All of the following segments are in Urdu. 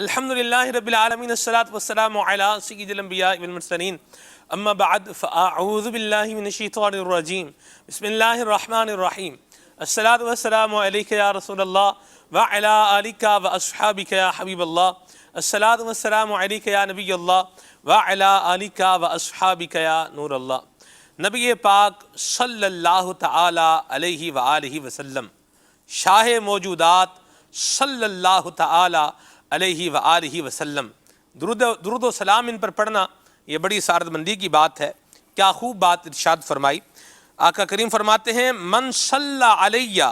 الحمد لله رب العالمين الصلاة والسلام على سيد الأنبياء والمرسلين أما بعد فأعوذ بالله من الشيطان الرجيم بسم الله الرحمن الرحيم الصلاة والسلام عليك يا رسول الله وعلى آلك وأصحابك يا حبيب الله الصلاة والسلام عليك يا نبي الله وعلى آلك وأصحابك يا نور الله نبی پاک صلی اللہ تعالی علیہ وآلہ وسلم شاہ موجودات صلی اللہ تعالی علیہ وآلہ وسلم درود و سلام ان پر پڑھنا یہ بڑی سعادت مندی کی بات ہے۔ کیا خوب بات ارشاد فرمائی۔ آقا کریم فرماتے ہیں من صلی علیہ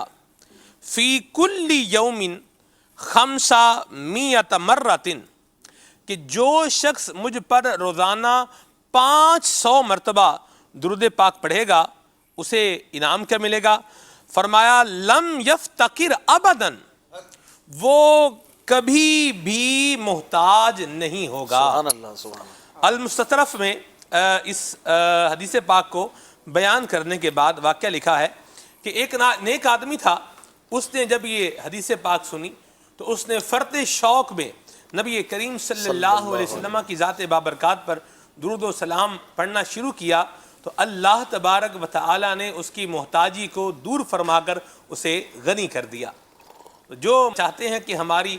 فی کل یوم 500 مرۃ، کہ جو شخص مجھ پر روزانہ 500 مرتبہ درود پاک پڑھے گا اسے انعام کیا ملے گا؟ فرمایا لم یفتقر ابدا، وہ کبھی بھی محتاج نہیں ہوگا۔ سبحان اللہ سبحان اللہ۔ المستطرف میں اس حدیث پاک کو بیان کرنے کے بعد واقعہ لکھا ہے کہ ایک نیک آدمی تھا، اس نے جب یہ حدیث پاک سنی تو اس نے فرط شوق میں نبی کریم صلی اللہ علیہ وسلم کی ذات بابرکات پر درود و سلام پڑھنا شروع کیا تو اللہ تبارک و تعالی نے اس کی محتاجی کو دور فرما کر اسے غنی کر دیا۔ جو چاہتے ہیں کہ ہماری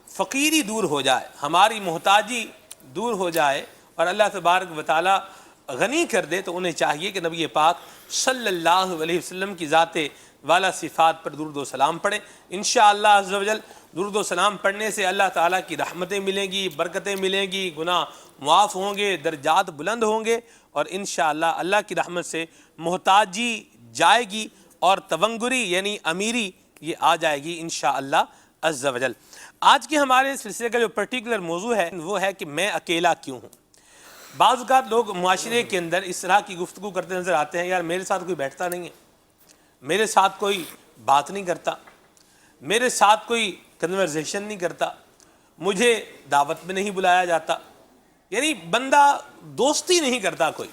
فقیری دور ہو جائے، ہماری محتاجی دور ہو جائے اور اللہ تبارک و تعالی غنی کر دے، تو انہیں چاہیے کہ نبی پاک صلی اللہ علیہ وسلم کی ذات والا صفات پر درود و سلام پڑھیں۔ انشاءاللہ عز و جل درود و سلام پڑھنے سے اللہ تعالیٰ کی رحمتیں ملیں گی، برکتیں ملیں گی، گناہ معاف ہوں گے، درجات بلند ہوں گے، اور انشاءاللہ اللہ کی رحمت سے محتاجی جائے گی اور تونگری یعنی امیری یہ آ جائے گی انشاءاللہ عز و جل۔ آج کے ہمارے سلسلے کا جو پرٹیکولر موضوع ہے وہ ہے کہ میں اکیلا کیوں ہوں۔ بعض اوقات لوگ معاشرے کے اندر اس طرح کی گفتگو کرتے نظر آتے ہیں، یار میرے ساتھ کوئی بیٹھتا نہیں ہے، میرے ساتھ کوئی بات نہیں کرتا، میرے ساتھ کوئی کنورزیشن نہیں کرتا، مجھے دعوت میں نہیں بلایا جاتا، یعنی بندہ دوستی نہیں کرتا کوئی۔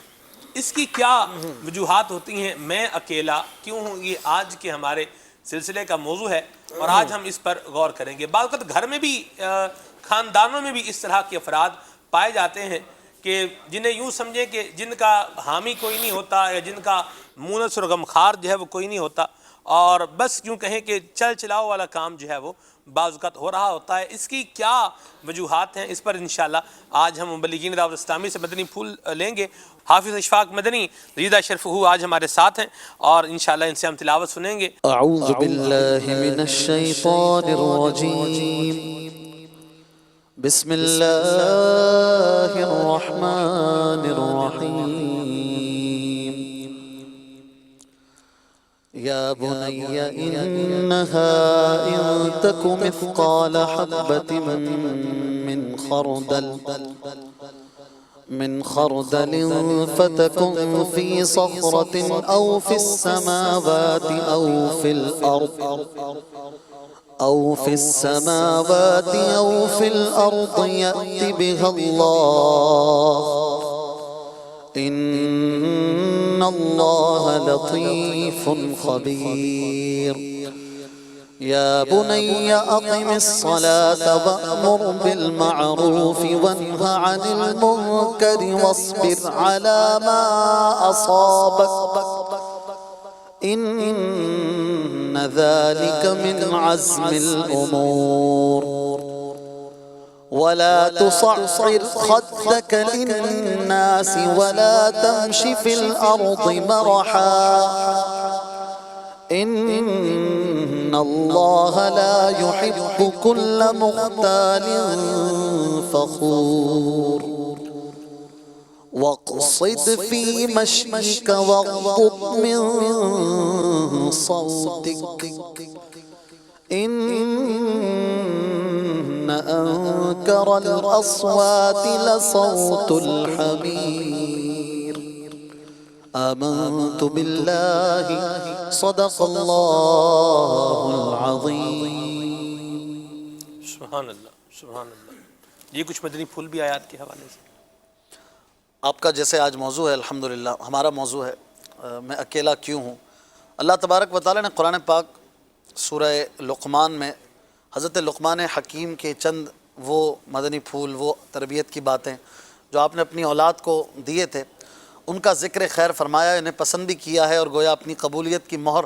اس کی کیا وجوہات ہوتی ہیں؟ میں اکیلا کیوں ہوں، یہ آج کے ہمارے سلسلے کا موضوع ہے اور آج ہم اس پر غور کریں گے۔ بعض وقت گھر میں بھی خاندانوں میں بھی اس طرح کے افراد پائے جاتے ہیں کہ جنہیں یوں سمجھیں کہ جن کا حامی کوئی نہیں ہوتا یا جن کا مونس اور غمخوار جو ہے وہ کوئی نہیں ہوتا، اور بس یوں کہیں کہ چل چلاؤ والا کام جو ہے وہ بعض اوقات ہو رہا ہوتا ہے۔ اس کی کیا وجوہات ہیں، اس پر انشاءاللہ آج ہم مبلغین دعوت اسلامی سے مدنی پھول لیں گے۔ حافظ اشفاق مدنی رضا شرف ہو آج ہمارے ساتھ ہیں اور انشاءاللہ ان سے ہم تلاوت سنیں گے۔ اعوذ باللہ من الشیطان الرجیم، بسم اللہ الرحمن الرحیم، یا بنی انہا ان تک مثقال حبۃ من خردل فتكن في صخرة أو في السماوات أو في الأرض يأت بها الله إن الله لطيف خبير۔ يا بني أقم الصلاة وأمر بالمعروف وانه عن المنكر واصبر على ما أصابك إن ذلك من عزم الأمور، ولا تصعر خدك للناس ولا تمش في الأرض مرحا إن الله لا يحب كل مختال فخور، واقصد في مشيك واغضض من صوتك إن أنكر الأصوات لصوت الحمير۔ آمنت بالله صدق اللہ العظیم۔ سبحان اللہ سبحان اللہ۔ یہ کچھ مدنی پھول بھی آیات کے حوالے سے۔ آپ کا جیسے آج موضوع ہے، الحمدللہ ہمارا موضوع ہے میں اکیلا کیوں ہوں۔ اللہ تبارک و تعالیٰ نے قرآن پاک سورہ لقمان میں حضرت لقمان حکیم کے چند وہ مدنی پھول، وہ تربیت کی باتیں جو آپ نے اپنی اولاد کو دیے تھے، ان کا ذکر خیر فرمایا، انہیں پسند بھی کیا ہے، اور گویا اپنی قبولیت کی مہر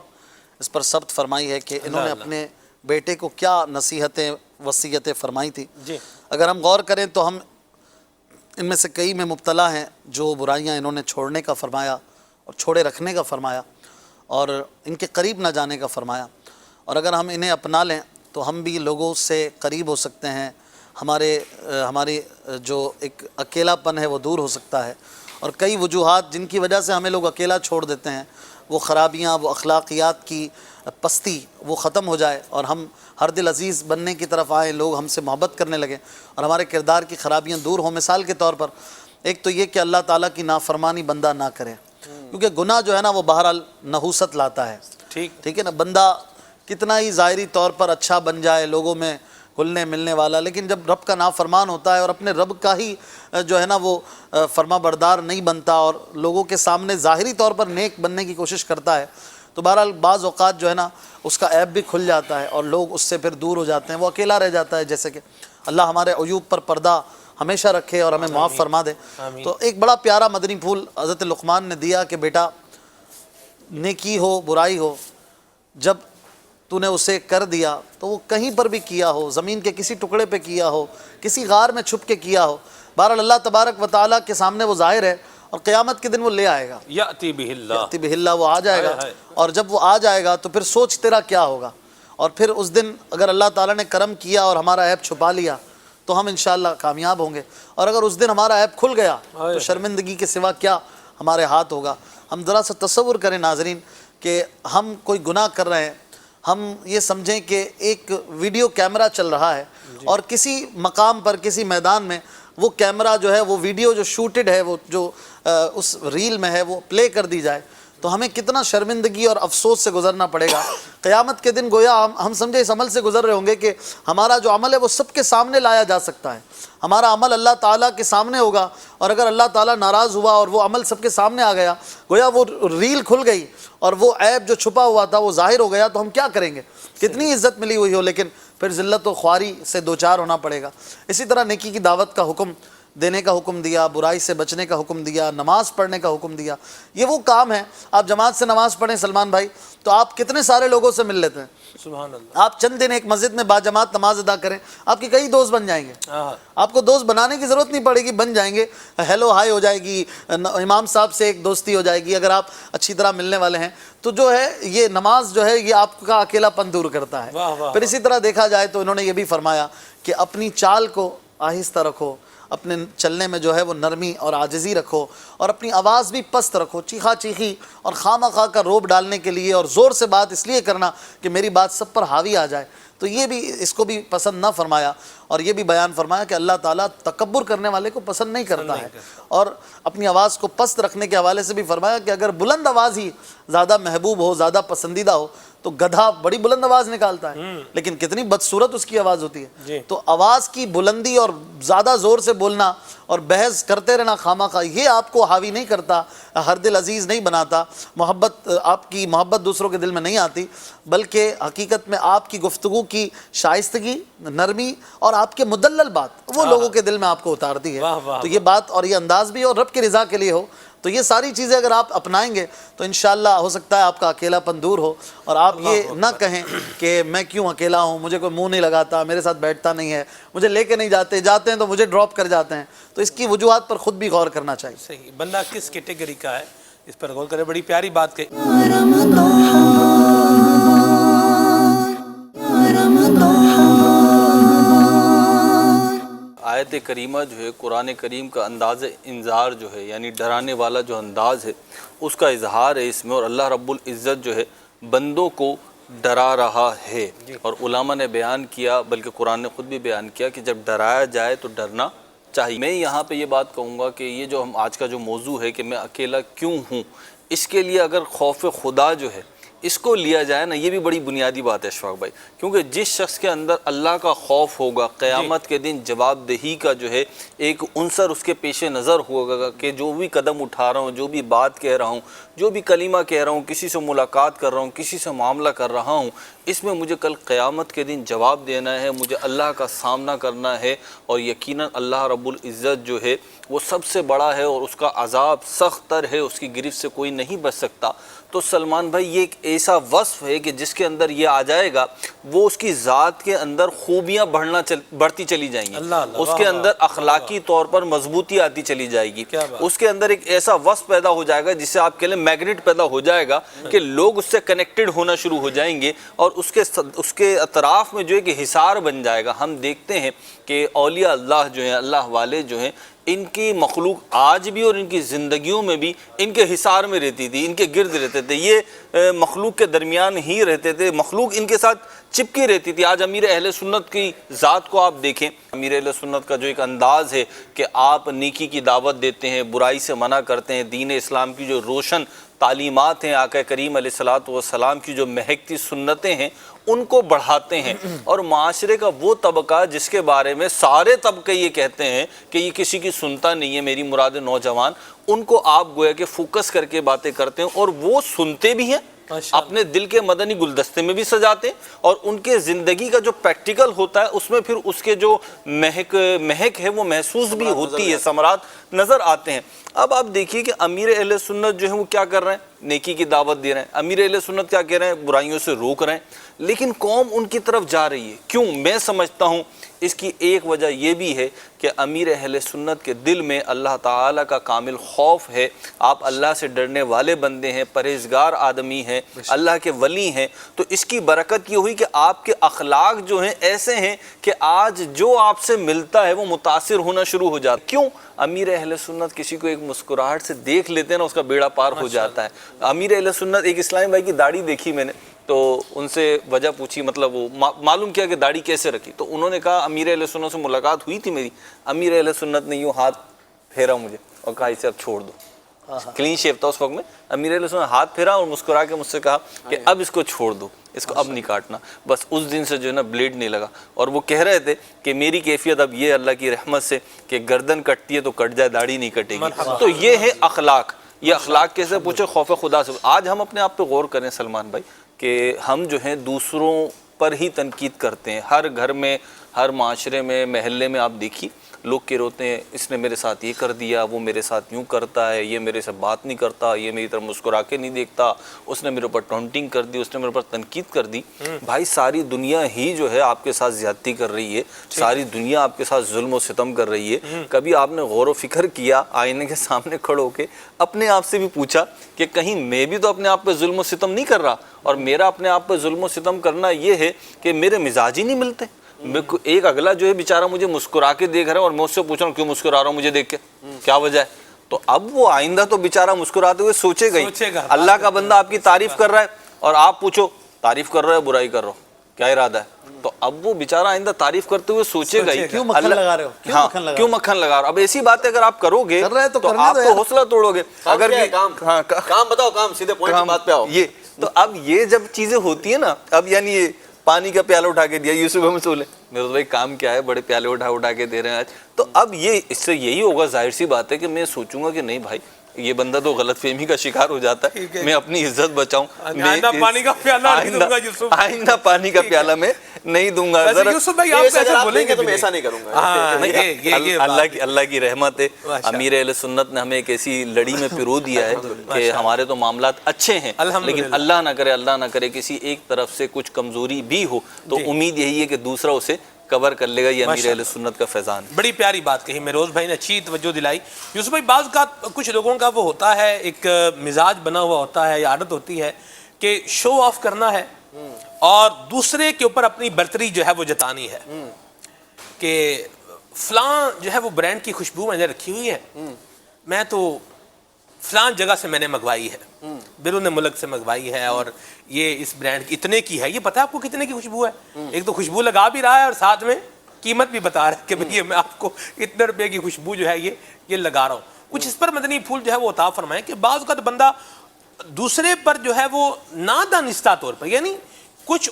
اس پر ثبت فرمائی ہے کہ انہوں نے اپنے بیٹے کو کیا نصیحتیں وصیتیں فرمائی تھی۔ جی اگر ہم غور کریں تو ہم ان میں سے کئی میں مبتلا ہیں جو برائیاں انہوں نے چھوڑنے کا فرمایا اور چھوڑے رکھنے کا فرمایا اور ان کے قریب نہ جانے کا فرمایا، اور اگر ہم انہیں اپنا لیں تو ہم بھی لوگوں سے قریب ہو سکتے ہیں، ہماری جو ایک اکیلا پن ہے وہ دور ہو سکتا ہے، اور کئی وجوہات جن کی وجہ سے ہمیں لوگ اکیلا چھوڑ دیتے ہیں، وہ خرابیاں، وہ اخلاقیات کی پستی وہ ختم ہو جائے اور ہم ہر دل عزیز بننے کی طرف آئیں، لوگ ہم سے محبت کرنے لگیں اور ہمارے کردار کی خرابیاں دور ہوں۔ مثال کے طور پر ایک تو یہ کہ اللہ تعالیٰ کی نافرمانی بندہ نہ کرے، کیونکہ گناہ جو ہے نا وہ بہرحال نحوست لاتا ہے، ٹھیک ہے نا۔ بندہ کتنا ہی ظاہری طور پر اچھا بن جائے، لوگوں میں گھلنے ملنے والا، لیکن جب رب کا نافرمان ہوتا ہے اور اپنے رب کا ہی جو ہے نا وہ فرما بردار نہیں بنتا اور لوگوں کے سامنے ظاہری طور پر نیک بننے کی کوشش کرتا ہے، تو بہرحال بعض اوقات جو ہے نا اس کا عیب بھی کھل جاتا ہے اور لوگ اس سے پھر دور ہو جاتے ہیں، وہ اکیلا رہ جاتا ہے۔ جیسے کہ اللہ ہمارے عیوب پر پردہ ہمیشہ رکھے اور ہمیں معاف فرما دے۔ تو ایک بڑا پیارا مدنی پھول حضرت لقمان نے دیا کہ بیٹا، نیکی ہو برائی ہو، جب تو نے اسے کر دیا تو وہ کہیں پر بھی کیا ہو، زمین کے کسی ٹکڑے پہ کیا ہو، کسی غار میں چھپ کے کیا ہو، بہرحال اللہ تبارک و تعالیٰ کے سامنے وہ ظاہر ہے اور قیامت کے دن وہ لے آئے گا، یأتی بہ اللہ، یأتی بہ اللہ، وہ آ جائے گا، اور جب وہ آ جائے گا تو پھر سوچ تیرا کیا ہوگا، اور پھر اس دن اگر اللہ تعالیٰ نے کرم کیا اور ہمارا عیب چھپا لیا تو ہم انشاءاللہ کامیاب ہوں گے، اور اگر اس دن ہمارا عیب کھل گیا تو شرمندگی کے سوا کیا ہمارے ہاتھ ہوگا۔ ہم ذرا سا تصور کریں ناظرین کہ ہم کوئی گناہ کر رہے ہیں، ہم یہ سمجھیں کہ ایک ویڈیو کیمرہ چل رہا ہے اور کسی مقام پر کسی میدان میں وہ کیمرہ جو ہے، وہ ویڈیو جو شوٹڈ ہے، وہ جو اس ریل میں ہے وہ پلے کر دی جائے، تو ہمیں کتنا شرمندگی اور افسوس سے گزرنا پڑے گا۔ قیامت کے دن گویا ہم سمجھے اس عمل سے گزر رہے ہوں گے کہ ہمارا جو عمل ہے وہ سب کے سامنے لایا جا سکتا ہے، ہمارا عمل اللہ تعالیٰ کے سامنے ہوگا، اور اگر اللہ تعالیٰ ناراض ہوا اور وہ عمل سب کے سامنے آ گیا، گویا وہ ریل کھل گئی اور وہ عیب جو چھپا ہوا تھا وہ ظاہر ہو گیا، تو ہم کیا کریں گے؟ کتنی عزت ملی ہوئی ہو لیکن پھر ذلت و خواری سے دوچار ہونا پڑے گا۔ اسی طرح نیکی کی دعوت کا حکم دینے کا حکم دیا، برائی سے بچنے کا حکم دیا، نماز پڑھنے کا حکم دیا۔ یہ وہ کام ہے، آپ جماعت سے نماز پڑھیں سلمان بھائی تو آپ کتنے سارے لوگوں سے مل لیتے ہیں۔ سبحان اللہ، آپ چند دن ایک مسجد میں با جماعت نماز ادا کریں، آپ کے کئی دوست بن جائیں گے، آپ کو دوست بنانے کی ضرورت نہیں پڑے گی، بن جائیں گے، ہیلو ہائی ہو جائے گی، امام صاحب سے ایک دوستی ہو جائے گی اگر آپ اچھی طرح ملنے والے ہیں۔ تو جو ہے یہ نماز جو ہے یہ آپ کا اکیلا پن دور کرتا ہے۔ پھر اسی طرح دیکھا جائے تو انہوں نے یہ بھی فرمایا کہ اپنی چال کو آہستہ رکھو، اپنے چلنے میں جو ہے وہ نرمی اور عاجزی رکھو، اور اپنی آواز بھی پست رکھو، چیخا چیخی اور خواہ خواہ کا روب ڈالنے کے لیے اور زور سے بات اس لیے کرنا کہ میری بات سب پر حاوی آ جائے، تو یہ بھی اس کو بھی پسند نہ فرمایا، اور یہ بھی بیان فرمایا کہ اللہ تعالیٰ تکبر کرنے والے کو پسند نہیں کرتا ہے، اور اپنی آواز کو پست رکھنے کے حوالے سے بھی فرمایا کہ اگر بلند آواز ہی زیادہ محبوب ہو، زیادہ پسندیدہ ہو، تو گدھا بڑی بلند آواز نکالتا ہے لیکن کتنی بدصورت اس کی آواز ہوتی ہے۔ تو آواز کی بلندی اور زیادہ زور سے بولنا اور بحث کرتے رہنا خامخواہ، یہ آپ کو حاوی نہیں کرتا، ہر دل عزیز نہیں بناتا، محبت آپ کی محبت دوسروں کے دل میں نہیں آتی، بلکہ حقیقت میں آپ کی گفتگو کی شائستگی، نرمی اور آپ کے مدلل بات وہ لوگوں کے دل میں آپ کو اتارتی ہے۔ تو یہ بات اور یہ انداز بھی اور رب کی رضا کے لیے ہو، تو یہ ساری چیزیں اگر آپ اپنائیں گے تو انشاءاللہ ہو سکتا ہے آپ کا اکیلا پن دور ہو، اور آپ یہ نہ کہیں کہ میں کیوں اکیلا ہوں، مجھے کوئی منہ نہیں لگاتا، میرے ساتھ بیٹھتا نہیں ہے، مجھے لے کے نہیں جاتے ہیں تو مجھے ڈراپ کر جاتے ہیں۔ تو اس کی وجوہات پر خود بھی غور کرنا چاہیے۔ صحیح، بندہ کس کیٹیگری کا ہے اس پر غور کرے۔ بڑی پیاری بات کہی۔ آیت کریمہ جو ہے قرآن کریم کا انداز انذار جو ہے، یعنی ڈرانے والا جو انداز ہے اس کا اظہار ہے اس میں، اور اللہ رب العزت جو ہے بندوں کو ڈرا رہا ہے، اور علماء نے بیان کیا، بلکہ قرآن نے خود بھی بیان کیا کہ جب ڈرایا جائے تو ڈرنا چاہیے۔ میں یہاں پہ یہ بات کہوں گا کہ یہ جو ہم آج کا جو موضوع ہے کہ میں اکیلا کیوں ہوں، اس کے لیے اگر خوف خدا جو ہے اس کو لیا جائے نا، یہ بھی بڑی بنیادی بات ہے اشفاق بھائی، کیونکہ جس شخص کے اندر اللہ کا خوف ہوگا، قیامت کے دن جواب دہی کا جو ہے ایک عنصر اس کے پیش نظر ہوگا کہ جو بھی قدم اٹھا رہا ہوں، جو بھی بات کہہ رہا ہوں، جو بھی کلمہ کہہ رہا ہوں، کسی سے ملاقات کر رہا ہوں، کسی سے معاملہ کر رہا ہوں، اس میں مجھے کل قیامت کے دن جواب دینا ہے، مجھے اللہ کا سامنا کرنا ہے، اور یقیناً اللہ رب العزت جو ہے وہ سب سے بڑا ہے اور اس کا عذاب سخت تر ہے، اس کی گرفت سے کوئی نہیں بچ سکتا۔ تو سلمان بھائی یہ ایک ایسا وصف ہے کہ جس کے اندر یہ آ جائے گا، وہ اس کی ذات کے اندر خوبیاں بڑھتی چلی جائیں گی، اس کے اندر اخلاقی طور پر مضبوطی آتی چلی جائے گی، اس کے اندر ایک ایسا وصف پیدا ہو جائے گا جس سے آپ کہہ لیں میگنیٹ پیدا ہو جائے گا کہ لوگ اس سے کنیکٹڈ ہونا شروع ہو جائیں گے، اور اس کے اطراف میں جو ہے کہ حصار بن جائے گا۔ ہم دیکھتے ہیں کہ اولیاء اللہ جو ہیں، اللہ والے جو ہیں، ان کی مخلوق آج بھی اور ان کی زندگیوں میں بھی ان کے حصار میں رہتی تھی، ان کے گرد رہتے تھے، یہ مخلوق کے درمیان ہی رہتے تھے، مخلوق ان کے ساتھ چپکی رہتی تھی۔ آج امیر اہل سنت کی ذات کو آپ دیکھیں، امیر اہل سنت کا جو ایک انداز ہے کہ آپ نیکی کی دعوت دیتے ہیں، برائی سے منع کرتے ہیں، دین اسلام کی جو روشن تعلیمات ہیں، آقا کریم علیہ الصلوۃ والسلام کی جو مہکتی سنتیں ہیں، ان کو بڑھاتے ہیں، اور معاشرے کا وہ طبقہ جس کے بارے میں سارے طبقے یہ کہتے ہیں کہ یہ کسی کی سنتا نہیں ہے، میری مراد نوجوان، ان کو آپ گویا کہ فوکس کر کے باتیں کرتے ہیں، اور وہ سنتے بھی ہیں، اپنے دل کے مدنی گلدستے میں بھی سجاتے ہیں، اور ان کے زندگی کا جو پریکٹیکل ہوتا ہے اس میں پھر اس کے جو مہک ہے وہ محسوس بھی ہوتی ہے، ثمرات نظر آتے ہیں۔ اب آپ دیکھیے کہ امیر اہل سنت جو ہے وہ کیا کر رہے ہیں، نیکی کی دعوت دے رہے ہیں، امیر اہل سنت کیا کہہ رہے ہیں، برائیوں سے روک رہے ہیں، لیکن قوم ان کی طرف جا رہی ہے۔ کیوں؟ میں سمجھتا ہوں اس کی ایک وجہ یہ بھی ہے کہ امیر اہل سنت کے دل میں اللہ تعالیٰ کا کامل خوف ہے، آپ اللہ سے ڈرنے والے بندے ہیں، پرہیزگار آدمی ہیں، اللہ کے ولی ہیں، تو اس کی برکت یہ ہوئی کہ آپ کے اخلاق جو ہیں ایسے ہیں کہ آج جو آپ سے ملتا ہے وہ متاثر ہونا شروع ہو جاتا ہے۔ کیوں؟ امیر اہل سنت کسی کو ایک مسکراہٹ سے دیکھ لیتے ہیں نا، اس کا بیڑا پار ہو جاتا ہے۔ امیر اہل سنت، ایک اسلامی بھائی کی داڑھی دیکھی میں نے، تو ان سے وجہ پوچھی، مطلب وہ معلوم کیا کہ داڑھی کیسے رکھی، تو انہوں نے کہا امیر اہل سنت سے ملاقات ہوئی تھی میری، امیر اہل سنت نے یوں ہاتھ پھیرا مجھے اور کہا اسے اب چھوڑ دو، کلین شیو تھا اس وقت میں، امیر اہل سنت ہاتھ پھیرا اور مسکرا کے مجھ سے کہا کہ اب اس کو چھوڑ دو، اس کو اب نہیں کاٹنا۔ بس اس دن سے جو ہے نا بلیڈ نہیں لگا، اور وہ کہہ رہے تھے کہ میری کیفیت اب یہ اللہ کی رحمت سے کہ گردن کٹتی ہے تو کٹ جائے، داڑھی نہیں کٹے گی۔ تو یہ ہے اخلاق، یہ اخلاق کیسے پوچھے، خوف خدا سے۔ آج ہم اپنے آپ پہ غور کریں سلمان بھائی کہ ہم جو ہیں دوسروں پر ہی تنقید کرتے ہیں، ہر گھر میں، ہر معاشرے میں، محلے میں آپ دیکھیے لوگ کے روتے ہیں، اس نے میرے ساتھ یہ کر دیا، وہ میرے ساتھ یوں کرتا ہے، یہ میرے سے بات نہیں کرتا، یہ میری طرف مسکرا کے نہیں دیکھتا، اس نے میرے اوپر ٹونٹنگ کر دی، اس نے میرے اوپر تنقید کر دی۔ بھائی ساری دنیا ہی جو ہے آپ کے ساتھ زیادتی کر رہی ہے، ساری دنیا آپ کے ساتھ ظلم و ستم کر رہی ہے۔ کبھی آپ نے غور و فکر کیا، آئینے کے سامنے کھڑے ہو کے اپنے آپ سے بھی پوچھا کہ کہیں میں بھی تو اپنے آپ پہ ظلم و ستم نہیں کر رہا، اور میرا اپنے آپ پہ ظلم و ستم کرنا یہ ہے کہ میرے مزاج ہی نہیں ملتے۔ ایک اگلا جو ہے بیچارہ مجھے مسکرا کے دیکھ رہا ہے اور میں اس سے پوچھ رہا ہوں کیوں مسکرا رہا ہوں مجھے دیکھ کے، کیا وجہ ہے؟ تو اب وہ آئندہ تو بیچارہ مسکراتے ہوئے سوچے گا، اللہ کا بندہ آپ کی تعریف کر رہا ہے اور آپ پوچھو تعریف کر رہا ہے برائی کر رہا ہو، کیا ارادہ ہے؟ تو اب وہ بیچارہ آئندہ تعریف کرتے ہوئے سوچے گا کیوں مکھن لگا رہے ہو، ہاں کیوں مکھن لگا رہا ہو۔ اب ایسی باتیں اگر آپ کرو گے تو آپ تو حوصلہ توڑو گے۔ اگر کام بتاؤ، کام سیدھے پوائنٹ کی بات پہ آؤ۔ یہ تو اب یہ جب چیزیں ہوتی ہیں نا، اب یعنی یہ پانی کا پیالہ اٹھا کے دیا یوسف احمد سولے، میرے بھائی کام کیا ہے، بڑے پیالے اٹھا کے دے رہے ہیں آج، تو اب یہ اس سے یہی ہوگا، ظاہر سی بات ہے کہ میں سوچوں گا کہ نہیں بھائی یہ بندہ تو غلط فہمی کا شکار ہو جاتا ہے، میں اپنی عزت بچاؤں، آئندہ پانی کا پیالہ نہیں دوں گا یوسف، آئندہ پانی کا پیالہ میں نہیں دوں گا۔ یوسف بھائی آپ ایسے بولیں گے تو میں ایسا نہیں کروں گا۔ اللہ کی رحمت ہے، امیر اہل سنت نے ہمیں ایک ایسی لڑی میں پرو دیا ہے کہ ہمارے تو معاملات اچھے ہیں، لیکن اللہ نہ کرے کسی ایک طرف سے کچھ کمزوری بھی ہو تو امید یہی ہے کہ دوسرا اسے کور کر لے گا۔ یہ امیر اہل سنت کا فیضان۔ بڑی پیاری بات کہی میروز بھائی نے، اچھی توجہ دلائی۔ یوسف بھائی بعض کا کچھ لوگوں کا وہ ہوتا ہے، ایک مزاج بنا ہوا ہوتا ہے یا عادت ہوتی ہے کہ شو آف کرنا ہے اور دوسرے کے اوپر اپنی برتری جو ہے وہ جتانی ہے، کہ فلاں جو ہے وہ برانڈ کی خوشبو میں نے رکھی ہوئی ہے، میں تو فلاں جگہ سے میں نے منگوائی ہے، بیرون ملک سے منگوائی ہے، اور یہ اس برانڈ کی اتنے کی ہے۔ یہ پتہ ہے آپ کو کتنے کی خوشبو ہے؟ ایک تو خوشبو لگا بھی رہا ہے اور ساتھ میں قیمت بھی بتا رہا ہے کہ بھئی میں آپ کو اتنے روپے کی خوشبو جو ہے یہ لگا رہا ہوں۔ کچھ اس پر مدنی پھول جو ہے وہ عطا فرمائیں کہ بعض اوقات بندہ دوسرے پر جو ہے وہ نادانستہ طور پر، یعنی کچھ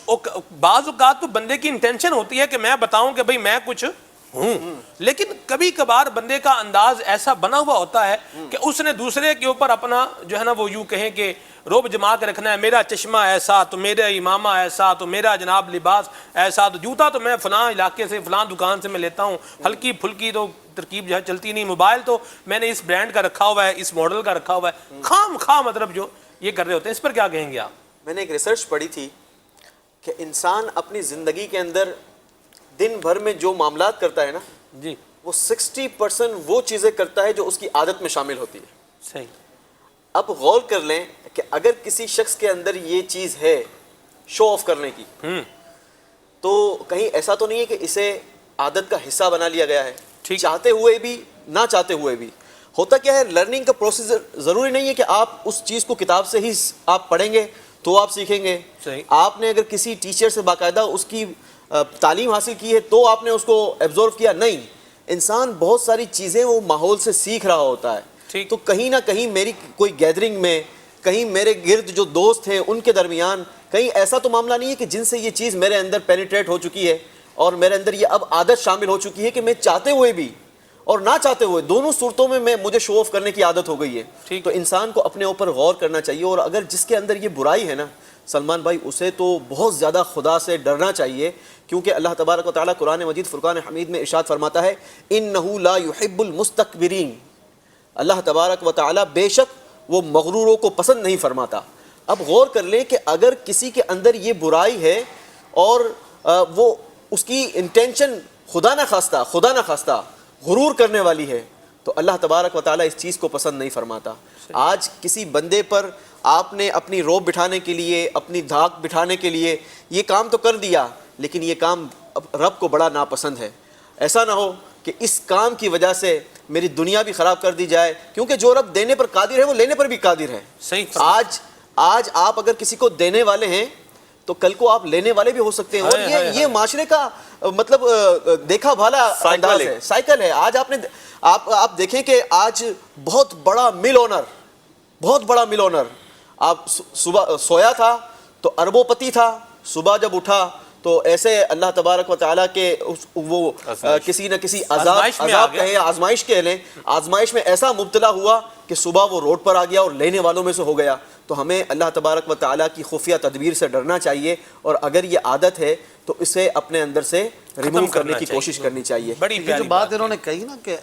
بعض اوقات تو بندے کی انٹینشن ہوتی ہے کہ میں بتاؤں کہ بھئی میں کچھ ہوں، لیکن کبھی کبھار بندے کا انداز ایسا بنا ہوا ہوتا ہے کہ اس نے دوسرے کے اوپر اپنا جو ہے نا وہ یوں کہیں کہ روب جما کے رکھنا ہے، میرا چشمہ ایسا تو میرا امامہ ایسا تو میرا جناب لباس ایسا تو جوتا تو میں فلاں علاقے سے فلاں دکان سے میں لیتا ہوں، ہلکی پھلکی تو ترکیب جو ہے چلتی نہیں، موبائل تو میں نے اس برانڈ کا رکھا ہوا ہے، اس ماڈل کا رکھا ہوا ہے، خام خواہ مطلب جو یہ کر رہے ہوتے ہیں. اس پر کیا کہیں گے آپ؟ میں نے ایک ریسرچ پڑھی تھی کہ انسان اپنی زندگی کے اندر دن بھر میں جو معاملات کرتا ہے نا جی وہ 60% وہ چیزیں کرتا ہے جو اس کی عادت میں شامل ہوتی ہے. صحیح. اب غور کر لیں کہ اگر کسی شخص کے اندر یہ چیز ہے شو آف کرنے کی تو کہیں ایسا تو نہیں ہے کہ اسے عادت کا حصہ بنا لیا گیا ہے، چاہتے ہوئے بھی نہ چاہتے ہوئے بھی. ہوتا کیا ہے، لرننگ کا پروسیس ضروری نہیں ہے کہ آپ اس چیز کو کتاب سے ہی آپ پڑھیں گے تو آپ سیکھیں گے. آپ نے اگر کسی ٹیچر سے باقاعدہ اس کی تعلیم حاصل کی ہے تو آپ نے اس کو ایبزورو کیا، نہیں. انسان بہت ساری چیزیں وہ ماحول سے سیکھ رہا ہوتا ہے. تو کہیں نہ کہیں میری کوئی گیدرنگ میں، کہیں میرے گرد جو دوست ہیں ان کے درمیان کہیں ایسا تو معاملہ نہیں ہے کہ جن سے یہ چیز میرے اندر پینیٹریٹ ہو چکی ہے اور میرے اندر یہ اب عادت شامل ہو چکی ہے کہ میں چاہتے ہوئے بھی اور نہ چاہتے ہوئے دونوں صورتوں میں مجھے شو آف کرنے کی عادت ہو گئی ہے. تو انسان کو اپنے اوپر غور کرنا چاہیے، اور اگر جس کے اندر یہ برائی ہے نا سلمان بھائی، اسے تو بہت زیادہ خدا سے ڈرنا چاہیے، کیونکہ اللہ تبارک و تعالیٰ قرآن مجید فرقان حمید میں ارشاد فرماتا ہے اِنَّهُ لَا يُحِبُّ الْمُسْتَكْبِرِينَ. اللہ تبارک و تعالیٰ بے شک وہ مغروروں کو پسند نہیں فرماتا. اب غور کر لیں کہ اگر کسی کے اندر یہ برائی ہے اور وہ اس کی انٹینشن خدا نہ خواستہ غرور کرنے والی ہے تو اللہ تبارک و تعالیٰ اس چیز کو پسند نہیں فرماتا. آج کسی بندے پر آپ نے اپنی روب بٹھانے کے لیے، اپنی دھاک بٹھانے کے لیے یہ کام تو کر دیا، لیکن یہ کام رب کو بڑا ناپسند ہے. ایسا نہ ہو کہ اس کام کی وجہ سے میری دنیا بھی خراب کر دی جائے، کیونکہ جو رب دینے پر قادر ہے وہ لینے پر بھی قادر ہے. آج آپ اگر کسی کو دینے والے ہیں تو کل کو آپ لینے والے بھی ہو سکتے ہیں. اور یہ معاشرے کا مطلب دیکھا بھالا انداز ہے، سائیکل ہے. آج آپ دیکھیں کہ آج بہت بڑا مل اونر آپ صبح سویا تھا تو اربوں پتی تھا، صبح جب اٹھا تو ایسے اللہ تبارک و تعالیٰ کے وہ کسی نہ کسی عذاب کہیں، آزمائش کہہ لیں، آزمائش میں ایسا مبتلا ہوا کہ صبح وہ روڈ پر آ گیا اور لینے والوں میں سے ہو گیا. تو ہمیں اللہ تبارک و تعالیٰ کی خفیہ تدبیر سے ڈرنا چاہیے، اور اگر یہ عادت ہے تو اسے اپنے اندر سے ریموو کرنے کی کوشش کرنی چاہیے. یہ جو بات انہوں نے کہی نا کہ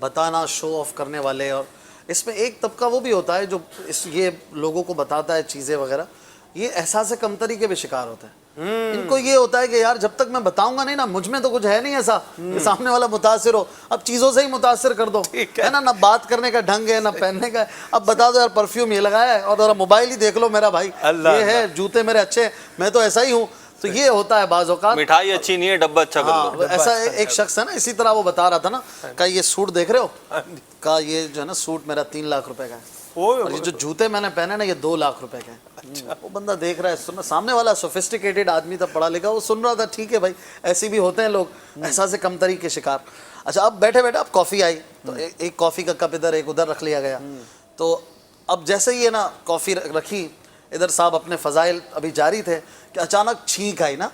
بتانا، شو آف کرنے والے، اور اس میں ایک طبقہ وہ بھی ہوتا ہے جو یہ لوگوں کو بتاتا ہے چیزیں وغیرہ، یہ احساس کمتری کے بھی شکار ہوتا ہے. ان کو یہ ہوتا ہے کہ یار جب تک میں بتاؤں گا نہیں نا، مجھ میں تو کچھ ہے نہیں ایسا کہ سامنے والا متاثر ہو. اب چیزوں سے ہی متاثر کر دو ہے نا، نہ بات کرنے کا ڈھنگ ہے نہ پہننے کا ہے. اب بتا دو یار پرفیوم یہ لگایا ہے اور ذرا موبائل ہی دیکھ لو میرا بھائی، یہ ہے، جوتے میرے اچھے، میں تو ایسا ہی ہوں. تو یہ ہوتا ہے بعض اوقات، مٹھائی اچھی نہیں ہے ڈبہ اچھا کر لو. ایسا ایک شخص ہے نا، اسی طرح وہ بتا رہا تھا نا، کہا یہ سوٹ دیکھ رہے ہو، کہا یہ جو ہے نا سوٹ میرا 3 لاکھ روپے کا ہے، اور یہ جو جوتے میں نے پہنے نا یہ 2 لاکھ روپے کا ہے. وہ بندہ دیکھ رہا ہے، سامنے والا سوفسٹیکیٹڈ آدمی تھا، پڑھا لکھا، وہ سن رہا تھا، ٹھیک ہے بھائی ایسے بھی ہوتے ہیں لوگ احساس کمتری کے شکار. اچھا اب بیٹھے اب کافی آئی تو ایک کافی کا کپ ادھر ایک ادھر رکھ لیا گیا. تو اب جیسے ہی ہے نا کافی رکھی، ادھر صاحب اپنے فضائل ابھی جاری تھے کہ اچانک چھینک آئی نا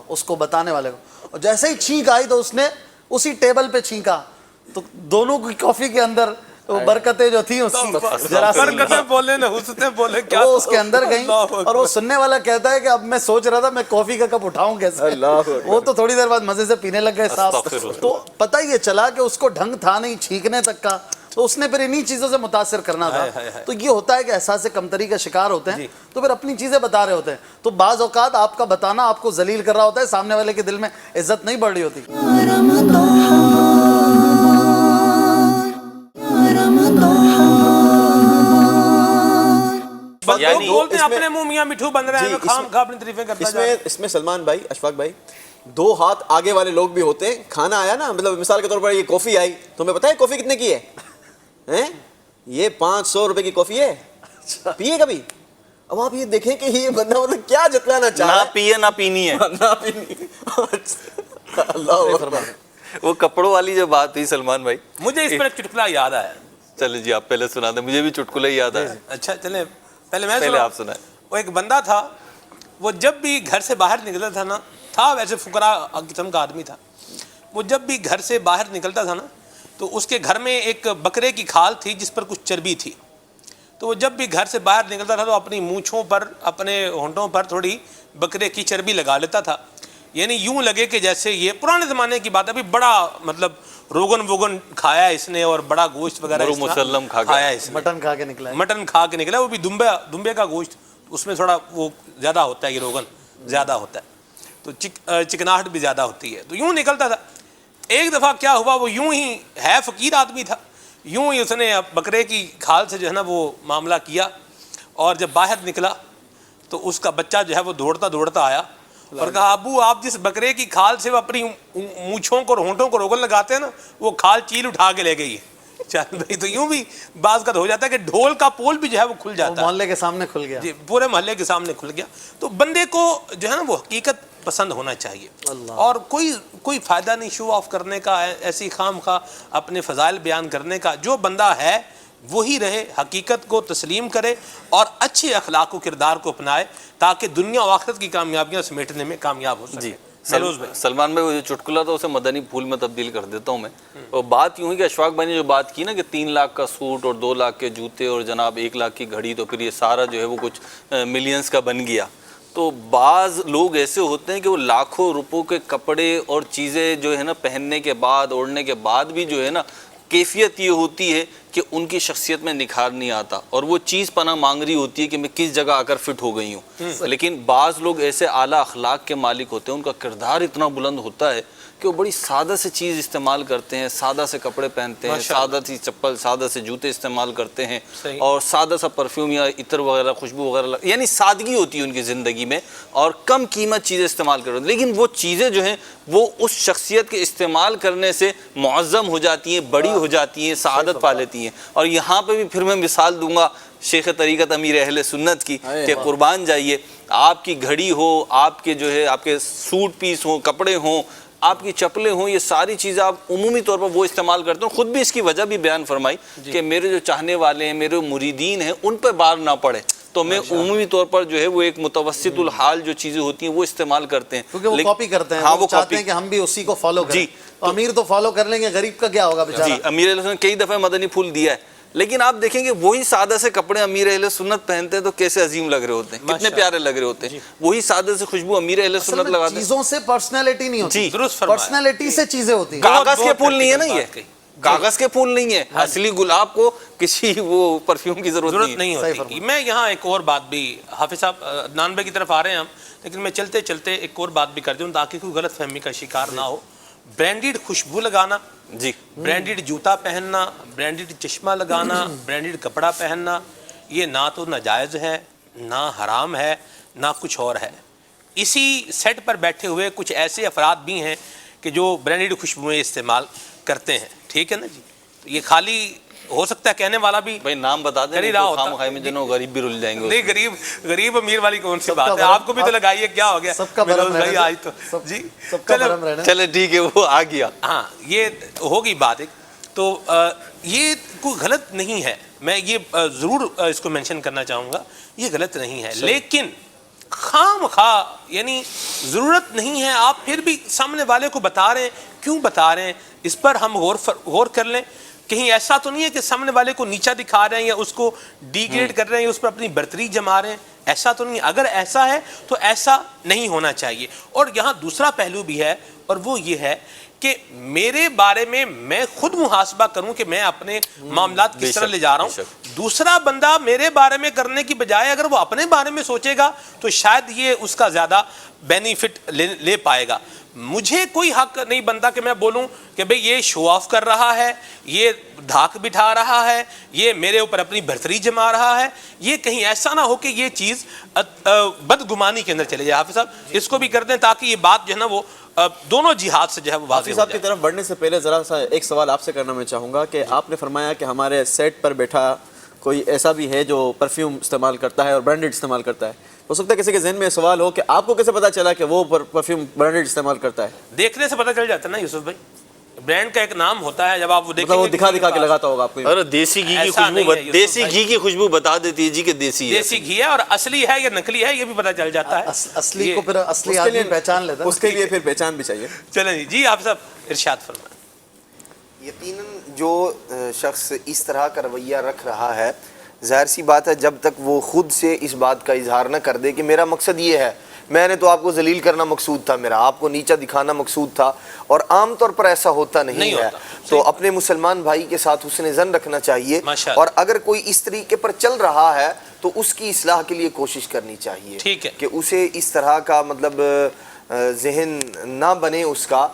اس کو بتانے والے کو، اور جیسے ہی چھینک آئی تو اس نے اسی ٹیبل پہ چھینکا تو دونوں کی کافی کے اندر وہ برکتیں جو تھیں اس کی برکتیں بولے نہ حسنیں بولے کیا وہ اس کے اندر گئیں. اور وہ سننے والا کہتا ہے کہ اب میں سوچ رہا تھا میں کافی کا کپ اٹھاؤں کیسے. وہ تو تھوڑی دیر بعد مزے سے پینے لگ گئے صاحب. تو پتہ یہ چلا کہ اس کو ڈھنگ تھا نہیں چھینکنے تک کا، تو اس نے پھر انہی چیزوں سے متاثر کرنا تھا. تو یہ ہوتا ہے کہ احساس کمتری کا شکار ہوتے ہیں تو پھر اپنی چیزیں بتا رہے ہوتے ہیں. تو بعض اوقات آپ کا بتانا آپ کو ذلیل کر رہا ہوتا ہے، سامنے والے کے دل میں عزت نہیں بڑھ رہی ہوتی. یعنی بولتے ہیں اپنے منہ میاں مٹھو بن رہے ہیں، خام خواہ اپنی تعریفیں کرتا جا رہا ہے. اس میں سلمان بھائی، اشفاق بھائی، 2 ہاتھ آگے والے لوگ بھی ہوتے ہیں. کھانا آیا نا، مطلب مثال کے طور پر یہ کافی آئی، تمہیں پتہ ہے کافی کتنے کی ہے؟ یہ 500 روپے کی کافی ہے. پیے کبھی؟ اب آپ یہ دیکھیں کہ یہ بندہ مطلب کیا جتلانا چاہتا ہے. نہ پیے نہ پینی ہے. اللہ وہ کپڑوں والی جو بات ہوئی سلمان بھائی، مجھے اس پر ایک چٹکلا یاد آیا. چلے جی آپ پہلے سنا دیں, مجھے بھی چٹکلا ہی یاد آیا. اچھا چلیں پہلے میں پہلے آپ سنائیں. وہ ایک بندہ تھا, وہ جب بھی گھر سے باہر نکلتا تھا نا, تھا ویسے فقراء قسم کا آدمی تھا, وہ جب بھی گھر سے باہر نکلتا تھا نا تو اس کے گھر میں ایک بکرے کی کھال تھی جس پر کچھ چربی تھی. تو وہ جب بھی گھر سے باہر نکلتا تھا تو اپنی مونچھوں پر, اپنے ہونٹوں پر تھوڑی بکرے کی چربی لگا لیتا تھا, یعنی یوں لگے کہ جیسے یہ پرانے زمانے کی بات ہے, ابھی بڑا مطلب روغن ووگن کھایا اس نے اور بڑا گوشت وغیرہ مرو مسلم کھا کھایا اس نے, مٹن کھا کے نکلا ہے. مٹن کھا کے نکلا, وہ بھی دمبے کا گوشت, اس میں تھوڑا وہ زیادہ ہوتا ہے, یہ روغن زیادہ ہوتا ہے تو چکناہٹ بھی زیادہ ہوتی ہے, تو یوں نکلتا تھا. ایک دفعہ کیا ہوا, وہ یوں ہی ہے فقیر آدمی تھا, یوں ہی اس نے بکرے کی کھال سے جو ہے نا وہ معاملہ کیا, اور جب باہر نکلا تو اس کا بچہ جو ہے وہ دوڑتا دوڑتا آیا اور کہا ابو آپ جس بکرے کی کھال سے وہ اپنی مونچھوں کو اور ہونٹوں کو روغن لگاتے ہیں نا, وہ کھال چیل اٹھا کے لے گئی ہے. چل بھائی, تو یوں بھی بعض کا ہو جاتا ہے کہ ڈھول کا پول بھی جو ہے وہ کھل جاتا ہے, محلے کے سامنے کھل گیا. جی پورے محلے کے سامنے کھل گیا. تو بندے کو جو ہے نا وہ حقیقت پسند ہونا چاہیے, اور کوئی فائدہ نہیں شو آف کرنے کا, ایسی خام خواہ اپنے فضائل بیان کرنے کا. جو بندہ ہے وہی رہے, حقیقت کو تسلیم کرے اور اچھے اخلاق و کردار کو اپنائے تاکہ دنیا و آخرت کی کامیابیاں سمیٹنے میں کامیاب ہو سکے. جی سلمان بھائی, وہ جو چٹکلا تھا اسے مدنی پھول میں تبدیل کر دیتا ہوں میں. اور بات یوں ہی کہ اشفاق بھائی نے جو بات کی نا کہ 3 لاکھ کا سوٹ اور 2 لاکھ کے جوتے اور جناب 1 لاکھ کی گھڑی, تو پھر یہ سارا جو ہے وہ کچھ ملینز کا بن گیا. تو بعض لوگ ایسے ہوتے ہیں کہ وہ لاکھوں روپوں کے کپڑے اور چیزیں جو ہے نا پہننے کے بعد, اوڑھنے کے بعد بھی جو ہے نا کیفیت یہ ہوتی ہے کہ ان کی شخصیت میں نکھار نہیں آتا, اور وہ چیز پناہ مانگ رہی ہوتی ہے کہ میں کس جگہ آ کر فٹ ہو گئی ہوں. لیکن بعض لوگ ایسے اعلیٰ اخلاق کے مالک ہوتے ہیں, ان کا کردار اتنا بلند ہوتا ہے کہ وہ بڑی سادہ سے چیز استعمال کرتے ہیں, سادہ سے کپڑے پہنتے ہیں, سادہ سی چپل, سادہ سے جوتے استعمال کرتے ہیں, اور سادہ سا پرفیوم یا عطر وغیرہ, خوشبو وغیرہ, یعنی سادگی ہوتی ہے ان کی زندگی میں, اور کم قیمت چیزیں استعمال کرتے ہیں. لیکن وہ چیزیں جو ہیں وہ اس شخصیت کے استعمال کرنے سے معظم ہو جاتی ہیں, بڑی ہو جاتی ہیں, سعادت پا لیتی ہیں. اور یہاں پہ بھی پھر میں مثال دوں گا شیخ طریقت امیر اہل سنت کی کہ قربان جائیے, آپ کی گھڑی ہو, آپ کے جو ہے آپ کے سوٹ پیس ہوں, کپڑے ہوں, آپ کی چپلیں ہوں, یہ ساری چیزیں آپ عمومی طور پر وہ استعمال کرتے ہیں. خود بھی اس کی وجہ بھی بیان فرمائی کہ میرے جو چاہنے والے ہیں, میرے مریدین ہیں, ان پہ بار نہ پڑے, تو میں عمومی طور پر جو ہے وہ ایک متوسط الحال جو چیزیں ہوتی ہیں وہ استعمال کرتے ہیں, کیونکہ وہ کاپی کرتے ہیں. وہ چاہتے ہیں کہ ہم بھی اسی کو فالو کریں. تو امیر تو فالو کر لیں گے, غریب کا کیا ہوگا بیچارہ. جی, امیر اہل سنت کئی دفعہ مدنی پھول دیا ہے, لیکن آپ دیکھیں گے وہی سادہ سے کپڑے امیر اہل سنت پہنتے ہیں تو کیسے عظیم لگ رہے ہوتے ہیں, کتنے پیارے لگ رہے ہوتے ہیں. وہی سادہ سے خوشبو امیر اہل سنت لگاتے ہیں. چیزوں سے پرسنالٹی نہیں ہوتی, پرسنالٹی سے چیزیں ہوتی ہیں. کاغذ کے پھول نہیں ہے نا, یہ کاغذ کے پھول نہیں ہے, اصلی گلاب کو کسی وہ پرفیوم کی ضرورت نہیں ہوتی. میں یہاں ایک اور بات بھی, حافظ صاحب عدنان بھائی کی طرف آ رہے ہیں ہم, لیکن میں چلتے چلتے ایک اور بات بھی کر دوں تاکہ کوئی غلط فہمی کا شکار نہ ہو. برانڈیڈ خوشبو لگانا, جی, برانڈیڈ جوتا پہننا, برانڈیڈ چشمہ لگانا, برانڈیڈ کپڑا پہننا, یہ نہ تو ناجائز ہے, نہ حرام ہے, نہ کچھ اور ہے. اسی سیٹ پر بیٹھے ہوئے کچھ ایسے افراد بھی ہیں کہ جو برانڈیڈ خوشبوئیں استعمال کرتے ہیں, ٹھیک ہے نا جی. تو یہ خالی ہو سکتا ہے کہنے والا بھی بھائی نام بتا دیں, خامخواہ میں جنہوں غریب بھی رل جائیں گے. نہیں, غریب امیر والی کون سی بات ہے, آپ کو بھی تو لگائیے, کیا ہو گیا سب کا بھرم رہنے آج تو جی چلے ٹھیک ہے, وہ آ گیا. ہاں, یہ ہوگی بات ایک. تو یہ کوئی غلط نہیں ہے, میں یہ ضرور اس کو مینشن کرنا چاہوں گا, یہ غلط نہیں ہے, لیکن خام خواہ یعنی ضرورت نہیں ہے. آپ پھر بھی سامنے والے کو بتا رہے ہیں, کیوں بتا رہے ہیں, اس پر ہم غور کر لیں. کہیں ایسا تو نہیں ہے کہ سامنے والے کو نیچا دکھا رہے ہیں یا اس کو ڈیگریڈ کر رہے ہیں یا اس پر اپنی برتری جما رہے ہیں, ایسا تو نہیں. اگر ایسا ہے تو ایسا نہیں ہونا چاہیے. اور یہاں دوسرا پہلو بھی ہے, اور وہ یہ ہے کہ میرے بارے میں خود محاسبہ کروں کہ میں اپنے معاملات کس طرح لے جا رہا ہوں. دوسرا بندہ میرے بارے میں کرنے کی بجائے اگر وہ اپنے بارے میں سوچے گا تو شاید یہ اس کا زیادہ بینیفٹ لے پائے گا. مجھے کوئی حق نہیں بنتا کہ میں بولوں کہ بھئی یہ شو آف کر رہا ہے, یہ دھاک بٹھا رہا ہے, یہ میرے اوپر اپنی برتری جما رہا ہے. یہ کہیں ایسا نہ ہو کہ یہ چیز بدگمانی کے اندر چلے جائے. حافظ صاحب اس کو بھی کر دیں تاکہ یہ بات جو ہے نا وہ دونوں جہاد سے جو ہے وہ واضح ہو جائے. صاحب کی طرف بڑھنے سے پہلے ذرا سا ایک سوال آپ سے کرنا میں چاہوں گا کہ آپ نے فرمایا کہ ہمارے سیٹ پر بیٹھا کوئی ایسا بھی ہے جو پرفیوم استعمال کرتا ہے اور برانڈیڈ استعمال کرتا ہے. ہو سکتا ہے کسی کے ذہن میں سوال ہو کہ آپ کو کیسے پتا چلا کہ وہ پرفیوم برانڈیڈ استعمال کرتا ہے؟ دیکھنے سے پتہ چل جاتا ہے نا یوسف بھائی, برانڈ کا ایک نام ہوتا ہے، جب آپ وہ دیکھیں مطلب وہ گے دکھا کہ دکھا کے لگاتا ہوگا آپ کو. اور دیسی گھی کی ایسا نہیں خوشبو ہے یہ دیسی تو گھی کی خوشبو بتا دیتی ہے جی کہ دیسی ہے. دیسی گھی ہے، اور اصلی ہے یا نقلی ہے یہ بھی پتہ چل جاتا ہے. اصلی کو پھر اصلی اس کے آدمی لیے پہچان لیتا ہے. اس کے لیے پھر پہچان بھی چاہیے. چلیں جی، جی آپ سب ارشاد فرمائیں. یقیناً جو شخص اس طرح کا رویہ رکھ رہا ہے، ظاہر سی بات ہے جب تک وہ خود سے اس بات کا اظہار نہ کر دے کہ میرا مقصد یہ ہے، میں نے تو آپ کو ذلیل کرنا مقصود تھا، میرا آپ کو نیچا دکھانا مقصود تھا، اور عام طور پر ایسا ہوتا نہیں ہے. تو اپنے مسلمان بھائی کے ساتھ حسن ظن رکھنا چاہیے، اور اگر کوئی اس طریقے پر چل رہا ہے تو اس کی اصلاح کے لیے کوشش کرنی چاہیے. ٹھیک ہے کہ اسے اس طرح کا مطلب ذہن نہ بنے اس کا.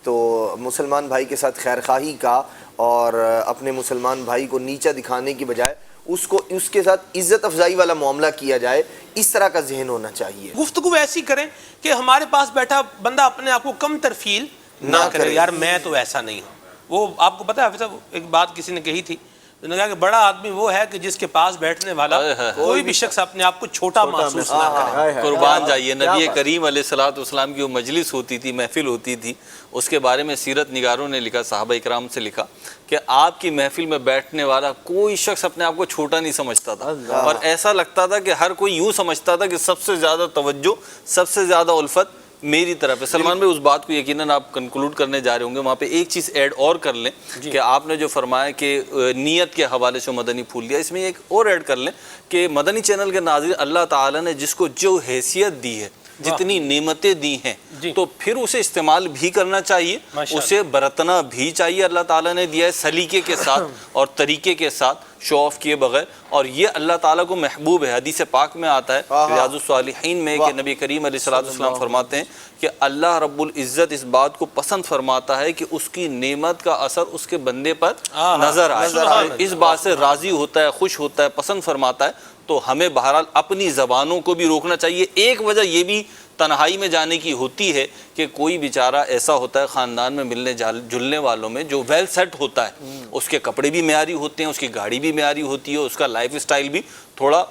تو مسلمان بھائی کے ساتھ خیر خواہی کا اور اپنے مسلمان بھائی کو نیچا دکھانے کی بجائے اس کے ساتھ عزت افزائی والا معاملہ کیا جائے، اس طرح کا ذہن ہونا چاہیے. گفتگو ایسی کریں کہ ہمارے پاس بیٹھا بندہ اپنے آپ کو کم تر فیل نہ کرے، یار میں تو ایسا نہیں ہوں. وہ آپ کو پتہ ہے حافظ صاحب، ایک بات کسی نے کہی تھی، انہوں نے کہا کہ بڑا آدمی وہ ہے کہ جس کے پاس بیٹھنے والا کوئی بھی شخص اپنے آپ کو چھوٹا محسوس نہ کرے. قربان جائیے. نبی کریم علیہ الصلوۃ والسلام کی وہ مجلس ہوتی تھی، محفل ہوتی تھی، اس کے بارے میں سیرت نگاروں نے لکھا، صحابہ اکرام سے لکھا کہ آپ کی محفل میں بیٹھنے والا کوئی شخص اپنے آپ کو چھوٹا نہیں سمجھتا تھا، اور ایسا لگتا تھا کہ ہر کوئی یوں سمجھتا تھا کہ سب سے زیادہ توجہ، سب سے زیادہ الفت میری طرف ہے. سلمان بھائی اس بات کو یقیناً آپ کنکلوڈ کرنے جا رہے ہوں گے، وہاں پہ ایک چیز ایڈ اور کر لیں کہ آپ نے جو فرمایا کہ نیت کے حوالے سے مدنی پھول دیا، اس میں ایک اور ایڈ کر لیں کہ مدنی چینل کے ناظرین، اللہ تعالیٰ نے جس کو جو حیثیت دی ہے، جتنی نعمتیں دی ہیں، تو پھر اسے استعمال بھی کرنا چاہیے، اسے برتنا بھی چاہیے. اللہ تعالیٰ نے دیا ہے سلیقے کے ساتھ اور طریقے کے ساتھ، شو آف کیے بغیر، اور یہ اللہ تعالیٰ کو محبوب ہے. حدیث پاک میں آتا ہے ریاض الصالحین میں کہ نبی کریم علیہ الصلوۃ والسلام فرماتے ہیں کہ اللہ رب العزت اس بات کو پسند فرماتا ہے کہ اس کی نعمت کا اثر اس کے بندے پر نظر آئے، اس بات سے راضی ہوتا ہے، خوش ہوتا ہے، پسند فرماتا ہے. تو ہمیں بہرحال اپنی زبانوں کو بھی روکنا چاہیے. ایک وجہ یہ بھی تنہائی میں جانے کی ہوتی ہے کہ کوئی بیچارہ ایسا ہوتا ہے خاندان میں ملنے جلنے والوں میں جو ویل سیٹ ہوتا ہے، اس کے کپڑے بھی معیاری ہوتے ہیں، اس کی گاڑی بھی معیاری ہوتی ہے، اس کا لائف اسٹائل بھی تھوڑا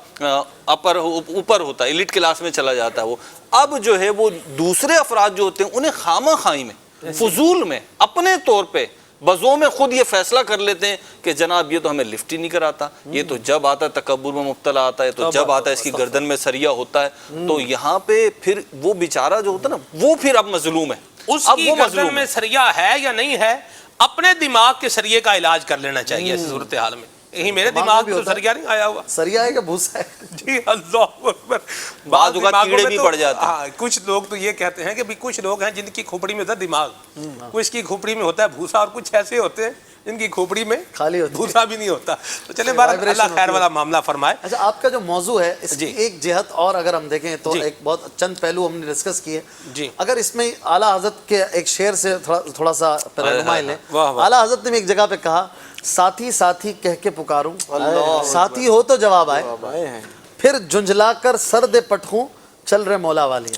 اوپر ہوتا ہے، ایلیٹ کلاس میں چلا جاتا ہے وہ. اب جو ہے وہ دوسرے افراد جو ہوتے ہیں انہیں خامہ خواہی میں، فضول میں، اپنے طور پہ بزوں میں خود یہ فیصلہ کر لیتے ہیں کہ جناب یہ تو ہمیں لفٹ ہی نہیں کراتا، یہ تو جب آتا ہے تکبر میں مبتلا آتا ہے، تو جب آتا ہے اس کی گردن میں سریا ہوتا ہے. تو یہاں پہ پھر وہ بیچارہ جو ہوتا ہے نا، وہ پھر اب مظلوم ہے. اس کی گردن میں سریا ہے یا نہیں ہے، اپنے دماغ کے سریے کا علاج کر لینا چاہیے ایسی صورتحال میں. یہی میرے دماغ میں تو سریا نہیں آیا ہوا، سریا ہے کہ بھوسا ہے. جی اللہ اکبر. بعض اوقات کیڑے بھی پڑ جاتے ہیں. کچھ لوگ تو یہ کہتے ہیں کہ بھی کچھ لوگ ہیں جن کی کھوپڑی میں ہوتا ہے دماغ، کچھ کی کھوپڑی میں ہوتا ہے بھوسا، اور کچھ ایسے ہوتے ہیں جن کی کھوپڑی میں خالی بھوسا بھی نہیں ہوتا. تو چلیں بہرحال اللہ خیر والا معاملہ فرمائے. اچھا، آپ کا جو موضوع ہے اس کی ایک جہت اور اگر ہم دیکھیں تو ایک بہت چند پہلو ہم نے ڈسکس کیے. اگر اس میں اعلیٰ حضرت کے ایک شعر سے تھوڑا سا رہنمائی لیں. اعلیٰ حضرت نے ایک جگہ پہ کہا، ساتھی ساتھی کہہ کے پکاروں، ساتھی ہو تو جواب آئے، پھر جھنجھلا کر سر دے پٹخوں، چل رہے مولا والی.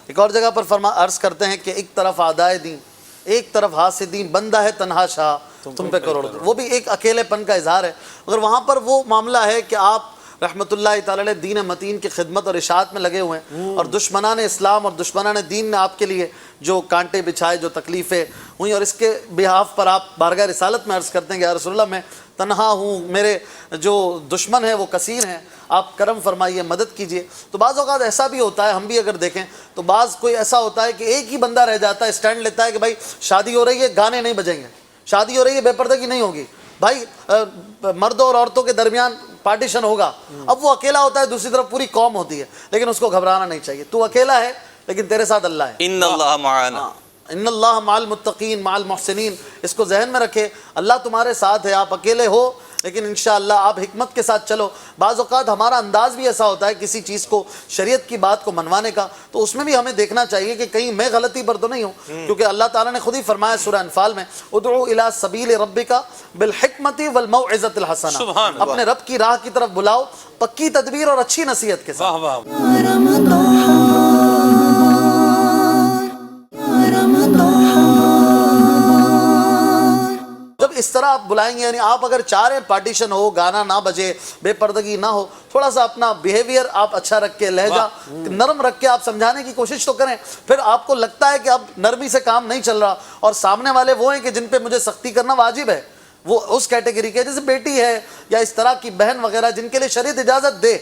ایک اور جگہ پر عرض کرتے ہیں کہ ایک طرف آدائے دین، ایک طرف حاسدین، بندہ ہے تنہا شاہ تم پہ کروڑ. وہ بھی ایک اکیلے پن کا اظہار ہے. مگر وہاں پر وہ معاملہ ہے کہ آپ رحمت اللہ تعالی علیہ دین متین کی خدمت اور اشاعت میں لگے ہوئے ہیں، اور دشمنان اسلام اور دشمنان دین نے آپ کے لیے جو کانٹے بچھائے، جو تکلیفیں ہوئیں، اور اس کے بہاف پر آپ بارگاہ رسالت میں عرض کرتے ہیں کہ یا رسول اللہ میں تنہا ہوں، میرے جو دشمن ہیں وہ کثیر ہیں، آپ کرم فرمائیے، مدد کیجئے. تو بعض اوقات ایسا بھی ہوتا ہے، ہم بھی اگر دیکھیں تو بعض کوئی ایسا ہوتا ہے کہ ایک ہی بندہ رہ جاتا ہے، اسٹینڈ لیتا ہے کہ بھائی شادی ہو رہی ہے، گانے نہیں بجیں گے، شادی ہو رہی ہے، بے پردگی نہیں ہوگی، بھائی مردوں اور عورتوں کے درمیان پارٹیشن ہوگا. اب وہ اکیلا ہوتا ہے، دوسری طرف پوری قوم ہوتی ہے، لیکن اس کو گھبرانا نہیں چاہیے. تو اکیلا ہے لیکن تیرے ساتھ اللہ ہے. ان اللہ معانا، ان اللہ مع المتقین مع المحسنین. اس کو ذہن میں رکھے، اللہ تمہارے ساتھ ہے. آپ اکیلے ہو لیکن انشاءاللہ آپ حکمت کے ساتھ چلو. بعض اوقات ہمارا انداز بھی ایسا ہوتا ہے کسی چیز کو، شریعت کی بات کو منوانے کا، تو اس میں بھی ہمیں دیکھنا چاہیے کہ کہیں میں غلطی پر تو نہیں ہوں. کیونکہ اللہ تعالیٰ نے خود ہی فرمایا سورہ انفال میں، ادعو الی سبیل ربک بالحکمت والموعظۃ الحسنہ. اپنے رب کی راہ کی طرف بلاؤ پکی تدبیر اور اچھی نصیحت کے ساتھ. جب اس طرح طرح آپ بلائیں گے. یعنی آپ اگر چاہ رہے ہیں پارٹیشن ہو, گانا نہ بجے, بے پردگی نہ ہو, تھوڑا سا اپنا بیہیویئر آپ اچھا رکھ کے, لہجہ نرم رکھ کے آپ سمجھانے کی کوشش تو کریں. پھر آپ کو لگتا ہے کہ اب نرمی سے کام نہیں چل رہا اور سامنے والے وہ ہیں کہ جن پہ مجھے سختی کرنا واجب ہے, وہ اس کیٹیگری کے, جیسے بیٹی ہے یا اس طرح کی بہن وغیرہ, جن کے لیے شریعت اجازت دے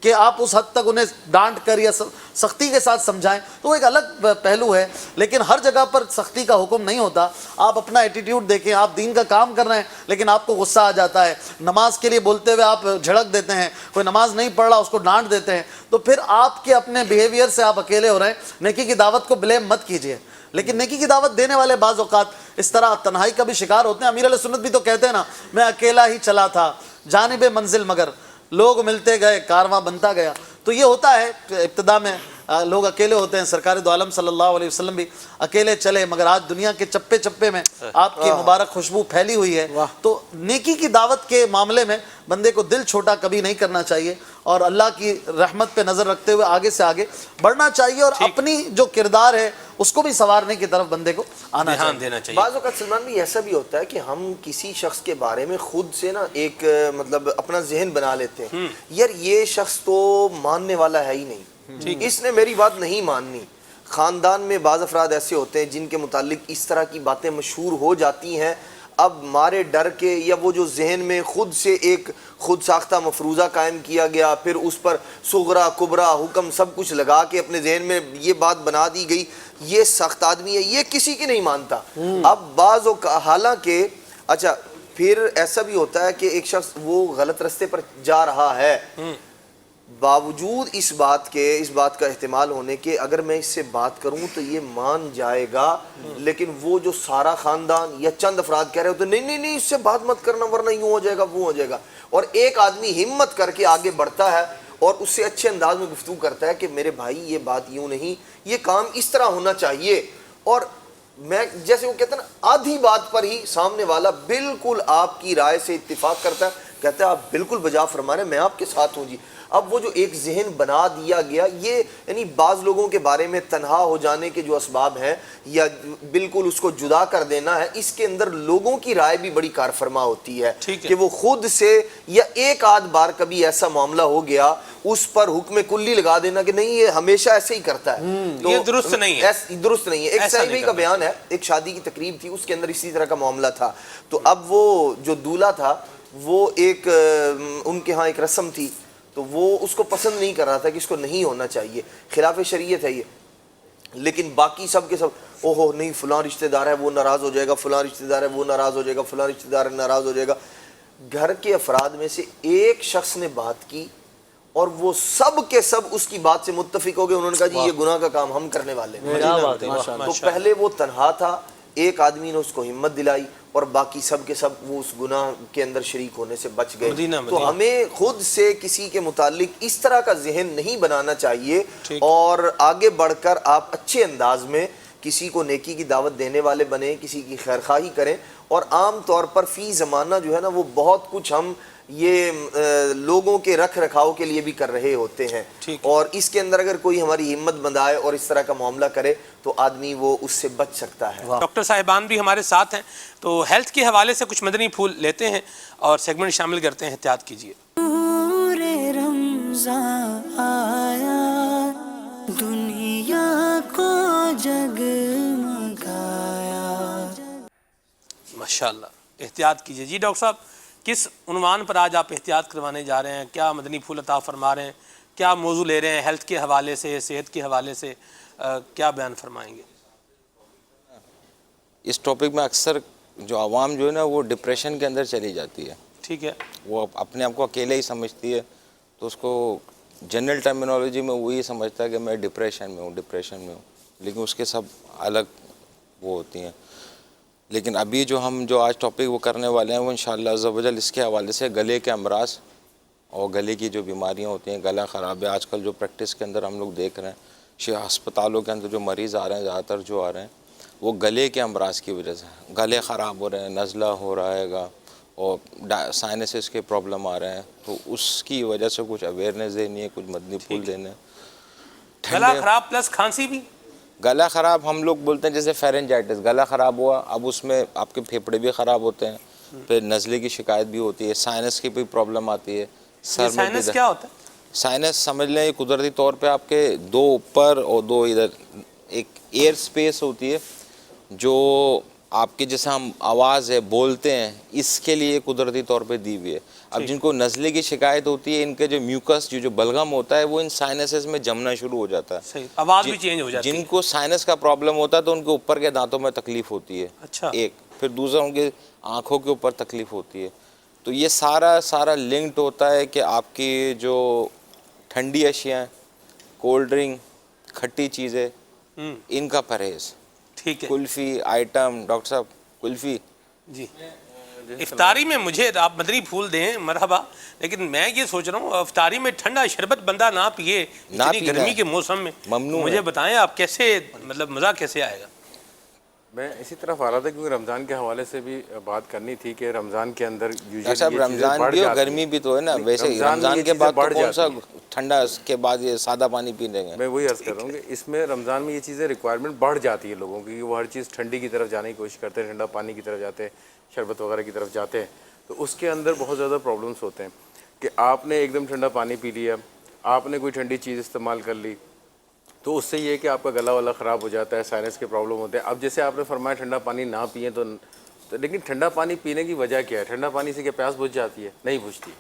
کہ آپ اس حد تک انہیں ڈانٹ کر یا سختی کے ساتھ سمجھائیں, تو وہ ایک الگ پہلو ہے. لیکن ہر جگہ پر سختی کا حکم نہیں ہوتا. آپ اپنا ایٹیٹیوڈ دیکھیں, آپ دین کا کام کر رہے ہیں لیکن آپ کو غصہ آ جاتا ہے, نماز کے لیے بولتے ہوئے آپ جھڑک دیتے ہیں, کوئی نماز نہیں پڑھ رہا اس کو ڈانٹ دیتے ہیں, تو پھر آپ کے اپنے بیہیویئر سے آپ اکیلے ہو رہے ہیں. نیکی کی دعوت کو بلیم مت کیجیے. لیکن نیکی کی دعوت دینے والے بعض اوقات اس طرح تنہائی کا بھی شکار ہوتے ہیں. امیر علیہ سنت بھی تو کہتے ہیں نا, میں اکیلا ہی چلا تھا جانب منزل مگر لوگ ملتے گئے کارواں بنتا گیا. تو یہ ہوتا ہے ابتدا میں لوگ اکیلے ہوتے ہیں. سرکار دو عالم صلی اللہ علیہ وسلم بھی اکیلے چلے, مگر آج دنیا کے چپے چپے میں آپ کی مبارک خوشبو پھیلی ہوئی ہے. تو نیکی کی دعوت کے معاملے میں بندے کو دل چھوٹا کبھی نہیں کرنا چاہیے اور اللہ کی رحمت پہ نظر رکھتے ہوئے آگے سے آگے بڑھنا چاہیے, اور اپنی جو کردار ہے اس کو بھی سنوارنے کی طرف بندے کو آنا دھیان دینا چاہیے. بعض اوقات سلمان بھی ایسا بھی ہوتا ہے کہ ہم کسی شخص کے بارے میں خود سے نا ایک مطلب اپنا ذہن بنا لیتے ہیں, یار یہ شخص تو ماننے والا ہے ہی نہیں, اس نے میری بات نہیں ماننی. خاندان میں بعض افراد ایسے ہوتے ہیں جن کے متعلق اس طرح کی باتیں مشہور ہو جاتی ہیں, اب مارے ڈر کے یا وہ جو ذہن میں خود سے ایک خود ساختہ مفروضہ قائم کیا گیا, پھر اس پر صغرا کبرا حکم سب کچھ لگا کے اپنے ذہن میں یہ بات بنا دی گئی, یہ سخت آدمی ہے, یہ کسی کی نہیں مانتا. اب بعض حالانکہ اچھا پھر ایسا بھی ہوتا ہے کہ ایک شخص وہ غلط رستے پر جا رہا ہے, باوجود اس بات کا احتمال ہونے کے اگر میں اس سے بات کروں تو یہ مان جائے گا, لیکن وہ جو سارا خاندان یا چند افراد کہہ رہے ہوتے ہیں نہیں اس سے بات مت کرنا ورنہ یوں ہو جائے گا وہ ہو جائے گا, اور ایک آدمی ہمت کر کے آگے بڑھتا ہے اور اس سے اچھے انداز میں گفتگو کرتا ہے کہ میرے بھائی یہ بات یوں نہیں, یہ کام اس طرح ہونا چاہیے. اور میں جیسے وہ کہتے ہیں نا, آدھی بات پر ہی سامنے والا بالکل آپ کی رائے سے اتفاق کرتا ہے, کہتا ہے آپ بالکل بجا فرما رہے ہیں, میں آپ کے ساتھ ہوں جی. اب وہ جو ایک ذہن بنا دیا گیا, یہ یعنی بعض لوگوں کے بارے میں تنہا ہو جانے کے جو اسباب ہیں یا بالکل اس کو جدا کر دینا ہے, اس کے اندر لوگوں کی رائے بھی بڑی کار فرما ہوتی ہے کہ وہ خود سے یا ایک آدھ بار کبھی ایسا معاملہ ہو گیا اس پر حکم کلی لگا دینا کہ نہیں یہ ہمیشہ ایسے ہی کرتا ہے, تو یہ درست نہیں ہے, درست نہیں ہے. ایک صحیح کا بیان ہے, ایک شادی کی تقریب تھی, اس کے اندر اسی طرح کا معاملہ تھا. تو اب وہ جو دولہا تھا وہ ایک ان کے ہاں ایک رسم تھی, تو وہ اس کو پسند نہیں کر رہا تھا کہ اس کو نہیں ہونا چاہیے, خلاف شریعت ہے یہ, لیکن باقی سب کے سب اوہو نہیں فلاں رشتہ دار ہے وہ ناراض ہو جائے گا, فلاں رشتہ دار ہے وہ ناراض ہو جائے گا, فلاں رشتہ دار ہے ناراض ہو جائے گا. گھر کے افراد میں سے ایک شخص نے بات کی اور وہ سب کے سب اس کی بات سے متفق ہو گئے, انہوں نے کہا جی یہ گناہ کا کام ہم کرنے والے ہیں. تو پہلے وہ تنہا تھا, ایک آدمی نے اس کو ہمت دلائی اور باقی سب کے سب وہ اس گناہ کے اندر شریک ہونے سے بچ گئے. تو ہمیں خود سے کسی کے متعلق اس طرح کا ذہن نہیں بنانا چاہیے, اور آگے بڑھ کر آپ اچھے انداز میں کسی کو نیکی کی دعوت دینے والے بنیں, کسی کی خیرخواہی کریں. اور عام طور پر فی زمانہ جو ہے نا وہ بہت کچھ ہم یہ لوگوں کے رکھ رکھاؤ کے لیے بھی کر رہے ہوتے ہیں, اور اس کے اندر اگر کوئی ہماری ہمت بندھائے اور اس طرح کا معاملہ کرے تو آدمی وہ اس سے بچ سکتا ہے. ڈاکٹر صاحبان بھی ہمارے ساتھ ہیں, تو ہیلتھ کے حوالے سے کچھ مدنی پھول لیتے ہیں اور سیگمنٹ شامل کرتے ہیں, احتیاط کیجیے. رمضان آیا دنیا کو جگمگایا. ماشاءاللہ, احتیاط کیجیے. جی ڈاکٹر صاحب, کس عنوان پر آج آپ احتیاط کروانے جا رہے ہیں, کیا مدنی پھول عطا فرما رہے ہیں, کیا موضوع لے رہے ہیں ہیلتھ کے حوالے سے, صحت کے حوالے سے, کیا بیان فرمائیں گے؟ اس ٹاپک میں اکثر جو عوام جو ہے نا وہ ڈپریشن کے اندر چلی جاتی ہے. ٹھیک ہے, وہ اپنے آپ کو اکیلے ہی سمجھتی ہے, تو اس کو جنرل ٹرمینالوجی میں وہ یہ سمجھتا ہے کہ میں ڈپریشن میں ہوں, لیکن اس کے سب الگ وہ ہوتی ہیں. لیکن ابھی جو ہم آج ٹاپک وہ کرنے والے ہیں وہ انشاءاللہ عز و جل اس کے حوالے سے گلے کے امراض اور گلے کی جو بیماریاں ہوتی ہیں, گلا خراب ہے. آج کل جو پریکٹس کے اندر ہم لوگ دیکھ رہے ہیں, ہسپتالوں کے اندر جو مریض آ رہے ہیں زیادہ تر جو آ رہے ہیں وہ گلے کے امراض کی وجہ سے, گلے خراب ہو رہے ہیں, نزلہ ہو رہا ہے گا, اور سائنسز کے پرابلم آ رہے ہیں. تو اس کی وجہ سے کچھ اویئرنیس دینی ہے, کچھ مدنی پھول دینے. گلا خراب پلس کھانسی بھی. گلا خراب ہم لوگ بولتے ہیں جیسے فیرنجائٹس, گلا خراب ہوا, اب اس میں آپ کے پھیپھڑے بھی خراب ہوتے ہیں, پھر نزلے کی شکایت بھی ہوتی ہے, سائنس کی بھی پرابلم آتی ہے, سر میں سائنس کیا ہوتا ہے؟ سائنس سمجھ لیں قدرتی طور پہ آپ کے دو اوپر اور دو ادھر ایک ایئر سپیس ہوتی ہے جو آپ کے جیسے ہم آواز ہے بولتے ہیں, اس کے لیے قدرتی طور پہ دی ہوئی ہے. اب جن کو نزلے کی شکایت ہوتی ہے, ان کے جو میوکس جو بلغم ہوتا ہے وہ ان سائنسز میں جمنا شروع ہو جاتا ہے. صحیح, آواز بھی چینج ہو جاتی ہے. جن کو سائنس کا پرابلم ہوتا ہے تو ان کے اوپر کے دانتوں میں تکلیف ہوتی ہے. اچھا. ایک پھر دوسرا ان کے آنکھوں کے اوپر تکلیف ہوتی ہے. تو یہ سارا لنکڈ ہوتا ہے کہ آپ کی جو ٹھنڈی اشیاء, کولڈ ڈرنک, کھٹی چیزیں, ان کا پرہیز. ٹھیک ہے. کلفی آئٹم, ڈاکٹر صاحب کلفی جی, افطاری میں مجھے آپ مدری پھول دیں مرحبا, لیکن میں یہ سوچ رہا ہوں افطاری میں ٹھنڈا شربت بندہ نہ پیے اتنی گرمی کے موسم میں, مجھے بتائیں آپ کیسے, مطلب مزہ کیسے آئے گا؟ میں اسی طرف آ رہا تھا کیونکہ رمضان کے حوالے سے بھی بات کرنی تھی کہ رمضان کے اندر صاحب رمضان بھی اور گرمی بھی تو ہے نا, ویسے رمضان کے بعد تو کون سا ٹھنڈا, اس کے بعد یہ سادہ پانی پی لیں گے. میں وہی عرض کر رہا ہوں کہ اس میں رمضان میں یہ چیزیں ریکوائرمنٹ بڑھ جاتی ہے لوگوں کی, وہ ہر چیز ٹھنڈی کی طرف جانے کی کوشش کرتے ہیں, ٹھنڈا پانی کی طرف جاتے ہیں, شربت وغیرہ کی طرف جاتے ہیں, تو اس کے اندر بہت زیادہ پرابلمس ہوتے ہیں کہ آپ نے ایک دم ٹھنڈا پانی پی لیا, آپ نے کوئی ٹھنڈی چیز استعمال کر لی, تو اس سے یہ ہے کہ آپ کا گلا والا خراب ہو جاتا ہے, سائنس کے پرابلم ہوتے ہیں. اب جیسے آپ نے فرمایا ٹھنڈا پانی نہ پئیں تو لیکن ٹھنڈا پانی پینے کی وجہ کیا ہے؟ ٹھنڈا پانی سے کیا پیاس بجھ جاتی ہے؟ نہیں بجھتی.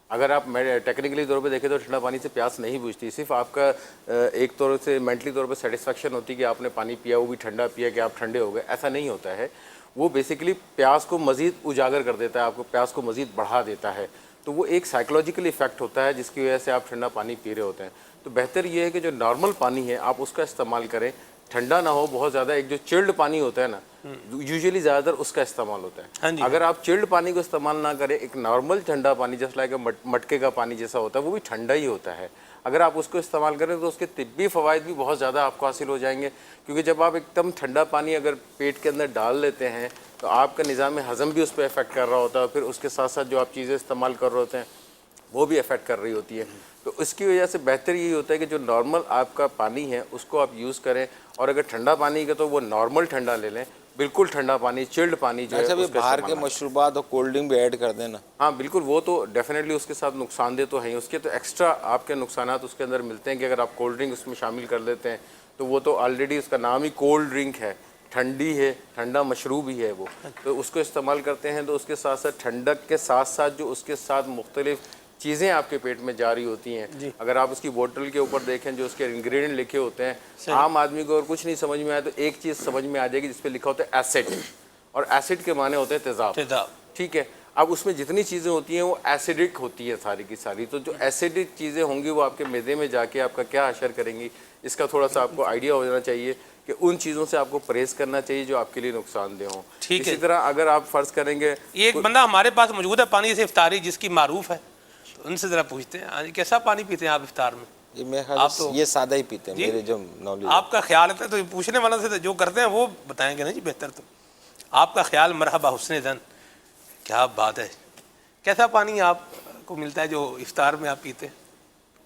اگر آپ ٹیکنیکلی طور پہ دیکھیں تو ٹھنڈا پانی سے پیاس نہیں بجھتی, صرف آپ کا ایک طور سے مینٹلی طور پہ سیٹسفیکشن ہوتی ہے کہ آپ نے پانی پیا, وہ بھی ٹھنڈا پیا کہ آپ ٹھنڈے ہو گئے. ایسا نہیں ہوتا ہے, وہ بیسیکلی پیاس کو مزید اجاگر کر دیتا ہے, آپ کو پیاس کو مزید بڑھا دیتا ہے. تو وہ ایک سائیکلوجیکل ایفیکٹ ہوتا ہے جس کی وجہ سے آپ ٹھنڈا پانی پی رہے ہوتے ہیں. تو بہتر یہ ہے کہ جو نارمل پانی ہے آپ اس کا استعمال کریں, ٹھنڈا نہ ہو بہت زیادہ. ایک جو چلڈ پانی ہوتا ہے نا, یوزلی زیادہ تر اس کا استعمال ہوتا ہے. اگر آپ چلڈ پانی کو استعمال نہ کریں, ایک نارمل ٹھنڈا پانی جیسا لائک مٹکے کا پانی جیسا ہوتا ہے, وہ بھی ٹھنڈا ہی ہوتا ہے. اگر آپ اس کو استعمال کریں تو اس کے طبی فوائد بھی بہت زیادہ آپ کو حاصل ہو جائیں گے, کیونکہ جب آپ ایک دم ٹھنڈا پانی اگر پیٹ کے اندر ڈال لیتے ہیں تو آپ کا نظام ہضم بھی اس پہ افیکٹ کر رہا ہوتا ہے, پھر اس کے ساتھ ساتھ جو آپ چیزیں استعمال کر رہے ہوتے ہیں وہ بھی افیکٹ کر رہی ہوتی ہے. تو اس کی وجہ سے بہتر یہی ہوتا ہے کہ جو نارمل آپ کا پانی ہے اس کو آپ یوز کریں, اور اگر ٹھنڈا پانی کا تو وہ نارمل ٹھنڈا لے لیں, بالکل ٹھنڈا پانی, چلڈ پانی جو ہے اس کا باہر کے مشروبات اور کولڈ ڈرنک بھی ایڈ کر دینا. ہاں بالکل, وہ تو ڈیفینیٹلی اس کے ساتھ نقصان دہ تو ہیں, اس کے تو ایکسٹرا آپ کے نقصانات اس کے اندر ملتے ہیں کہ اگر آپ کولڈ ڈرنک اس میں شامل کر لیتے ہیں تو وہ تو آلریڈی اس کا نام ہی کولڈ ڈرنک ہے, ٹھنڈی ہے, ٹھنڈا مشروب ہی ہے وہ, تو اس کو استعمال کرتے ہیں تو اس کے ساتھ ساتھ ٹھنڈک کے ساتھ ساتھ جو اس کے ساتھ مختلف چیزیں آپ کے پیٹ میں جاری ہوتی ہیں. اگر آپ اس کی بوٹل کے اوپر دیکھیں جو اس کے انگریڈینٹ لکھے ہوتے ہیں, عام آدمی کو اور کچھ نہیں سمجھ میں آیا تو ایک چیز سمجھ میں آ جائے گی جس پہ لکھا ہوتا ہے ایسڈ, اور ایسڈ کے معنی ہوتے ہیں تیزاب. ٹھیک ہے, اب اس میں جتنی چیزیں ہوتی ہیں وہ ایسیڈک ہوتی ہیں ساری کی ساری, تو جو ایسیڈک چیزیں ہوں گی وہ آپ کے معدے میں جا کے آپ کا کیا اثر کریں گی, اس کا تھوڑا سا آپ کو آئیڈیا ہو جانا چاہیے کہ ان چیزوں سے آپ کو پرہیز کرنا چاہیے جو آپ کے لیے نقصان دہ ہوں. اسی طرح اگر آپ فرض کریں گے, ایک بندہ ہمارے پاس موجود ہے پانی سے افطاری جس کی معروف ہے, ان سے ذرا پوچھتے ہیں کیسا پانی پیتے ہیں آپ افطار میں؟ آپ تو یہ سادہ ہی پیتے ہیں, میرے جو نالج آپ کا خیال ہے تو پوچھنے والا سے جو کرتے ہیں وہ بتائیں گے نا جی بہتر. تو آپ کا خیال مرحبا حسن زن, کیا بات ہے, کیسا پانی آپ کو ملتا ہے جو افطار میں آپ پیتے ہیں؟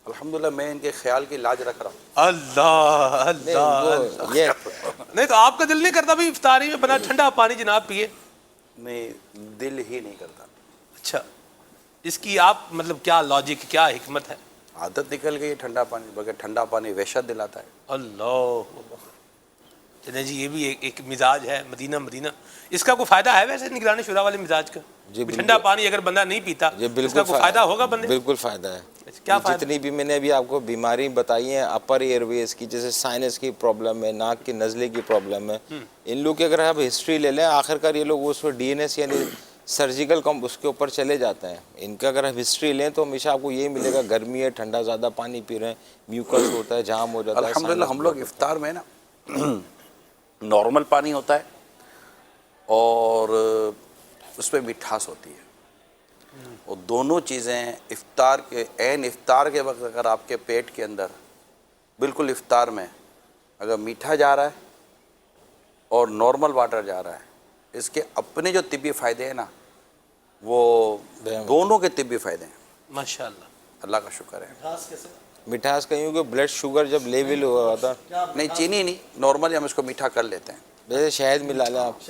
الحمدللہ میں ان کے خیال کی لاج رکھ رہا ہوں. اللہ اللہ, یہ نہیں تو آپ کا دل نہیں کرتا بھی افطاری میں بنا ٹھنڈا پانی جناب پیے؟ نہیں, دل ہی نہیں کرتا. اچھا, اس کی آپ مطلب کیا لاجک, کیا حکمت ہے؟ عادت نکل گئی ٹھنڈا پانی, بغیر ٹھنڈا پانی وحشت دلاتا ہے. اللہ, چلیں جی یہ بھی ایک مزاج ہے مدینہ. اس کا کوئی فائدہ ہے ویسے نگران شورا والے مزاج کا؟ ٹھنڈا پانی اگر بندہ نہیں پیتا اس کا کوئی فائدہ ہوگا بندے؟ بالکل فائدہ ہے. کیا فائدہ؟ جتنی بھی میں نے ابھی آپ کو بیماری بتائی ہیں اپر ایئر ویز کی, جیسے سائنس کی پرابلم ہے, ناک کی نزلے کی پرابلم ہے, ان لوگ کی اگر آپ ہسٹری لے لیں آخر کار یہ لوگ اس پر ڈی این ایس یعنی سرجیکل اس کے اوپر چلے جاتے ہیں. ان کا اگر آپ ہسٹری لیں تو ہمیشہ آپ کو یہی ملے گا, گرمی ہے, ٹھنڈا زیادہ پانی پی رہے ہیں, میوکس ہوتا ہے, جام ہو جاتا ہے. الحمدللہ ہم لوگ افطار میں نا نارمل پانی ہوتا ہے اور اس پہ مٹھاس ہوتی ہے, اور دونوں چیزیں افطار کے عین افطار کے وقت اگر آپ کے پیٹ کے اندر بالکل افطار میں اگر میٹھا جا رہا ہے اور نارمل واٹر جا رہا ہے, اس کے اپنے جو طبی فائدے ہیں نا وہ دونوں کے طبی فائدے ہیں. ماشاءاللہ, اللہ کا شکر ہے. مٹھاس کہیں کہ بلڈ شوگر جب لیول ہوا تھا, نہیں چینی نہیں, نارملی ہم اس کو میٹھا کر لیتے ہیں. جیسے شہد ملا لیں آپ,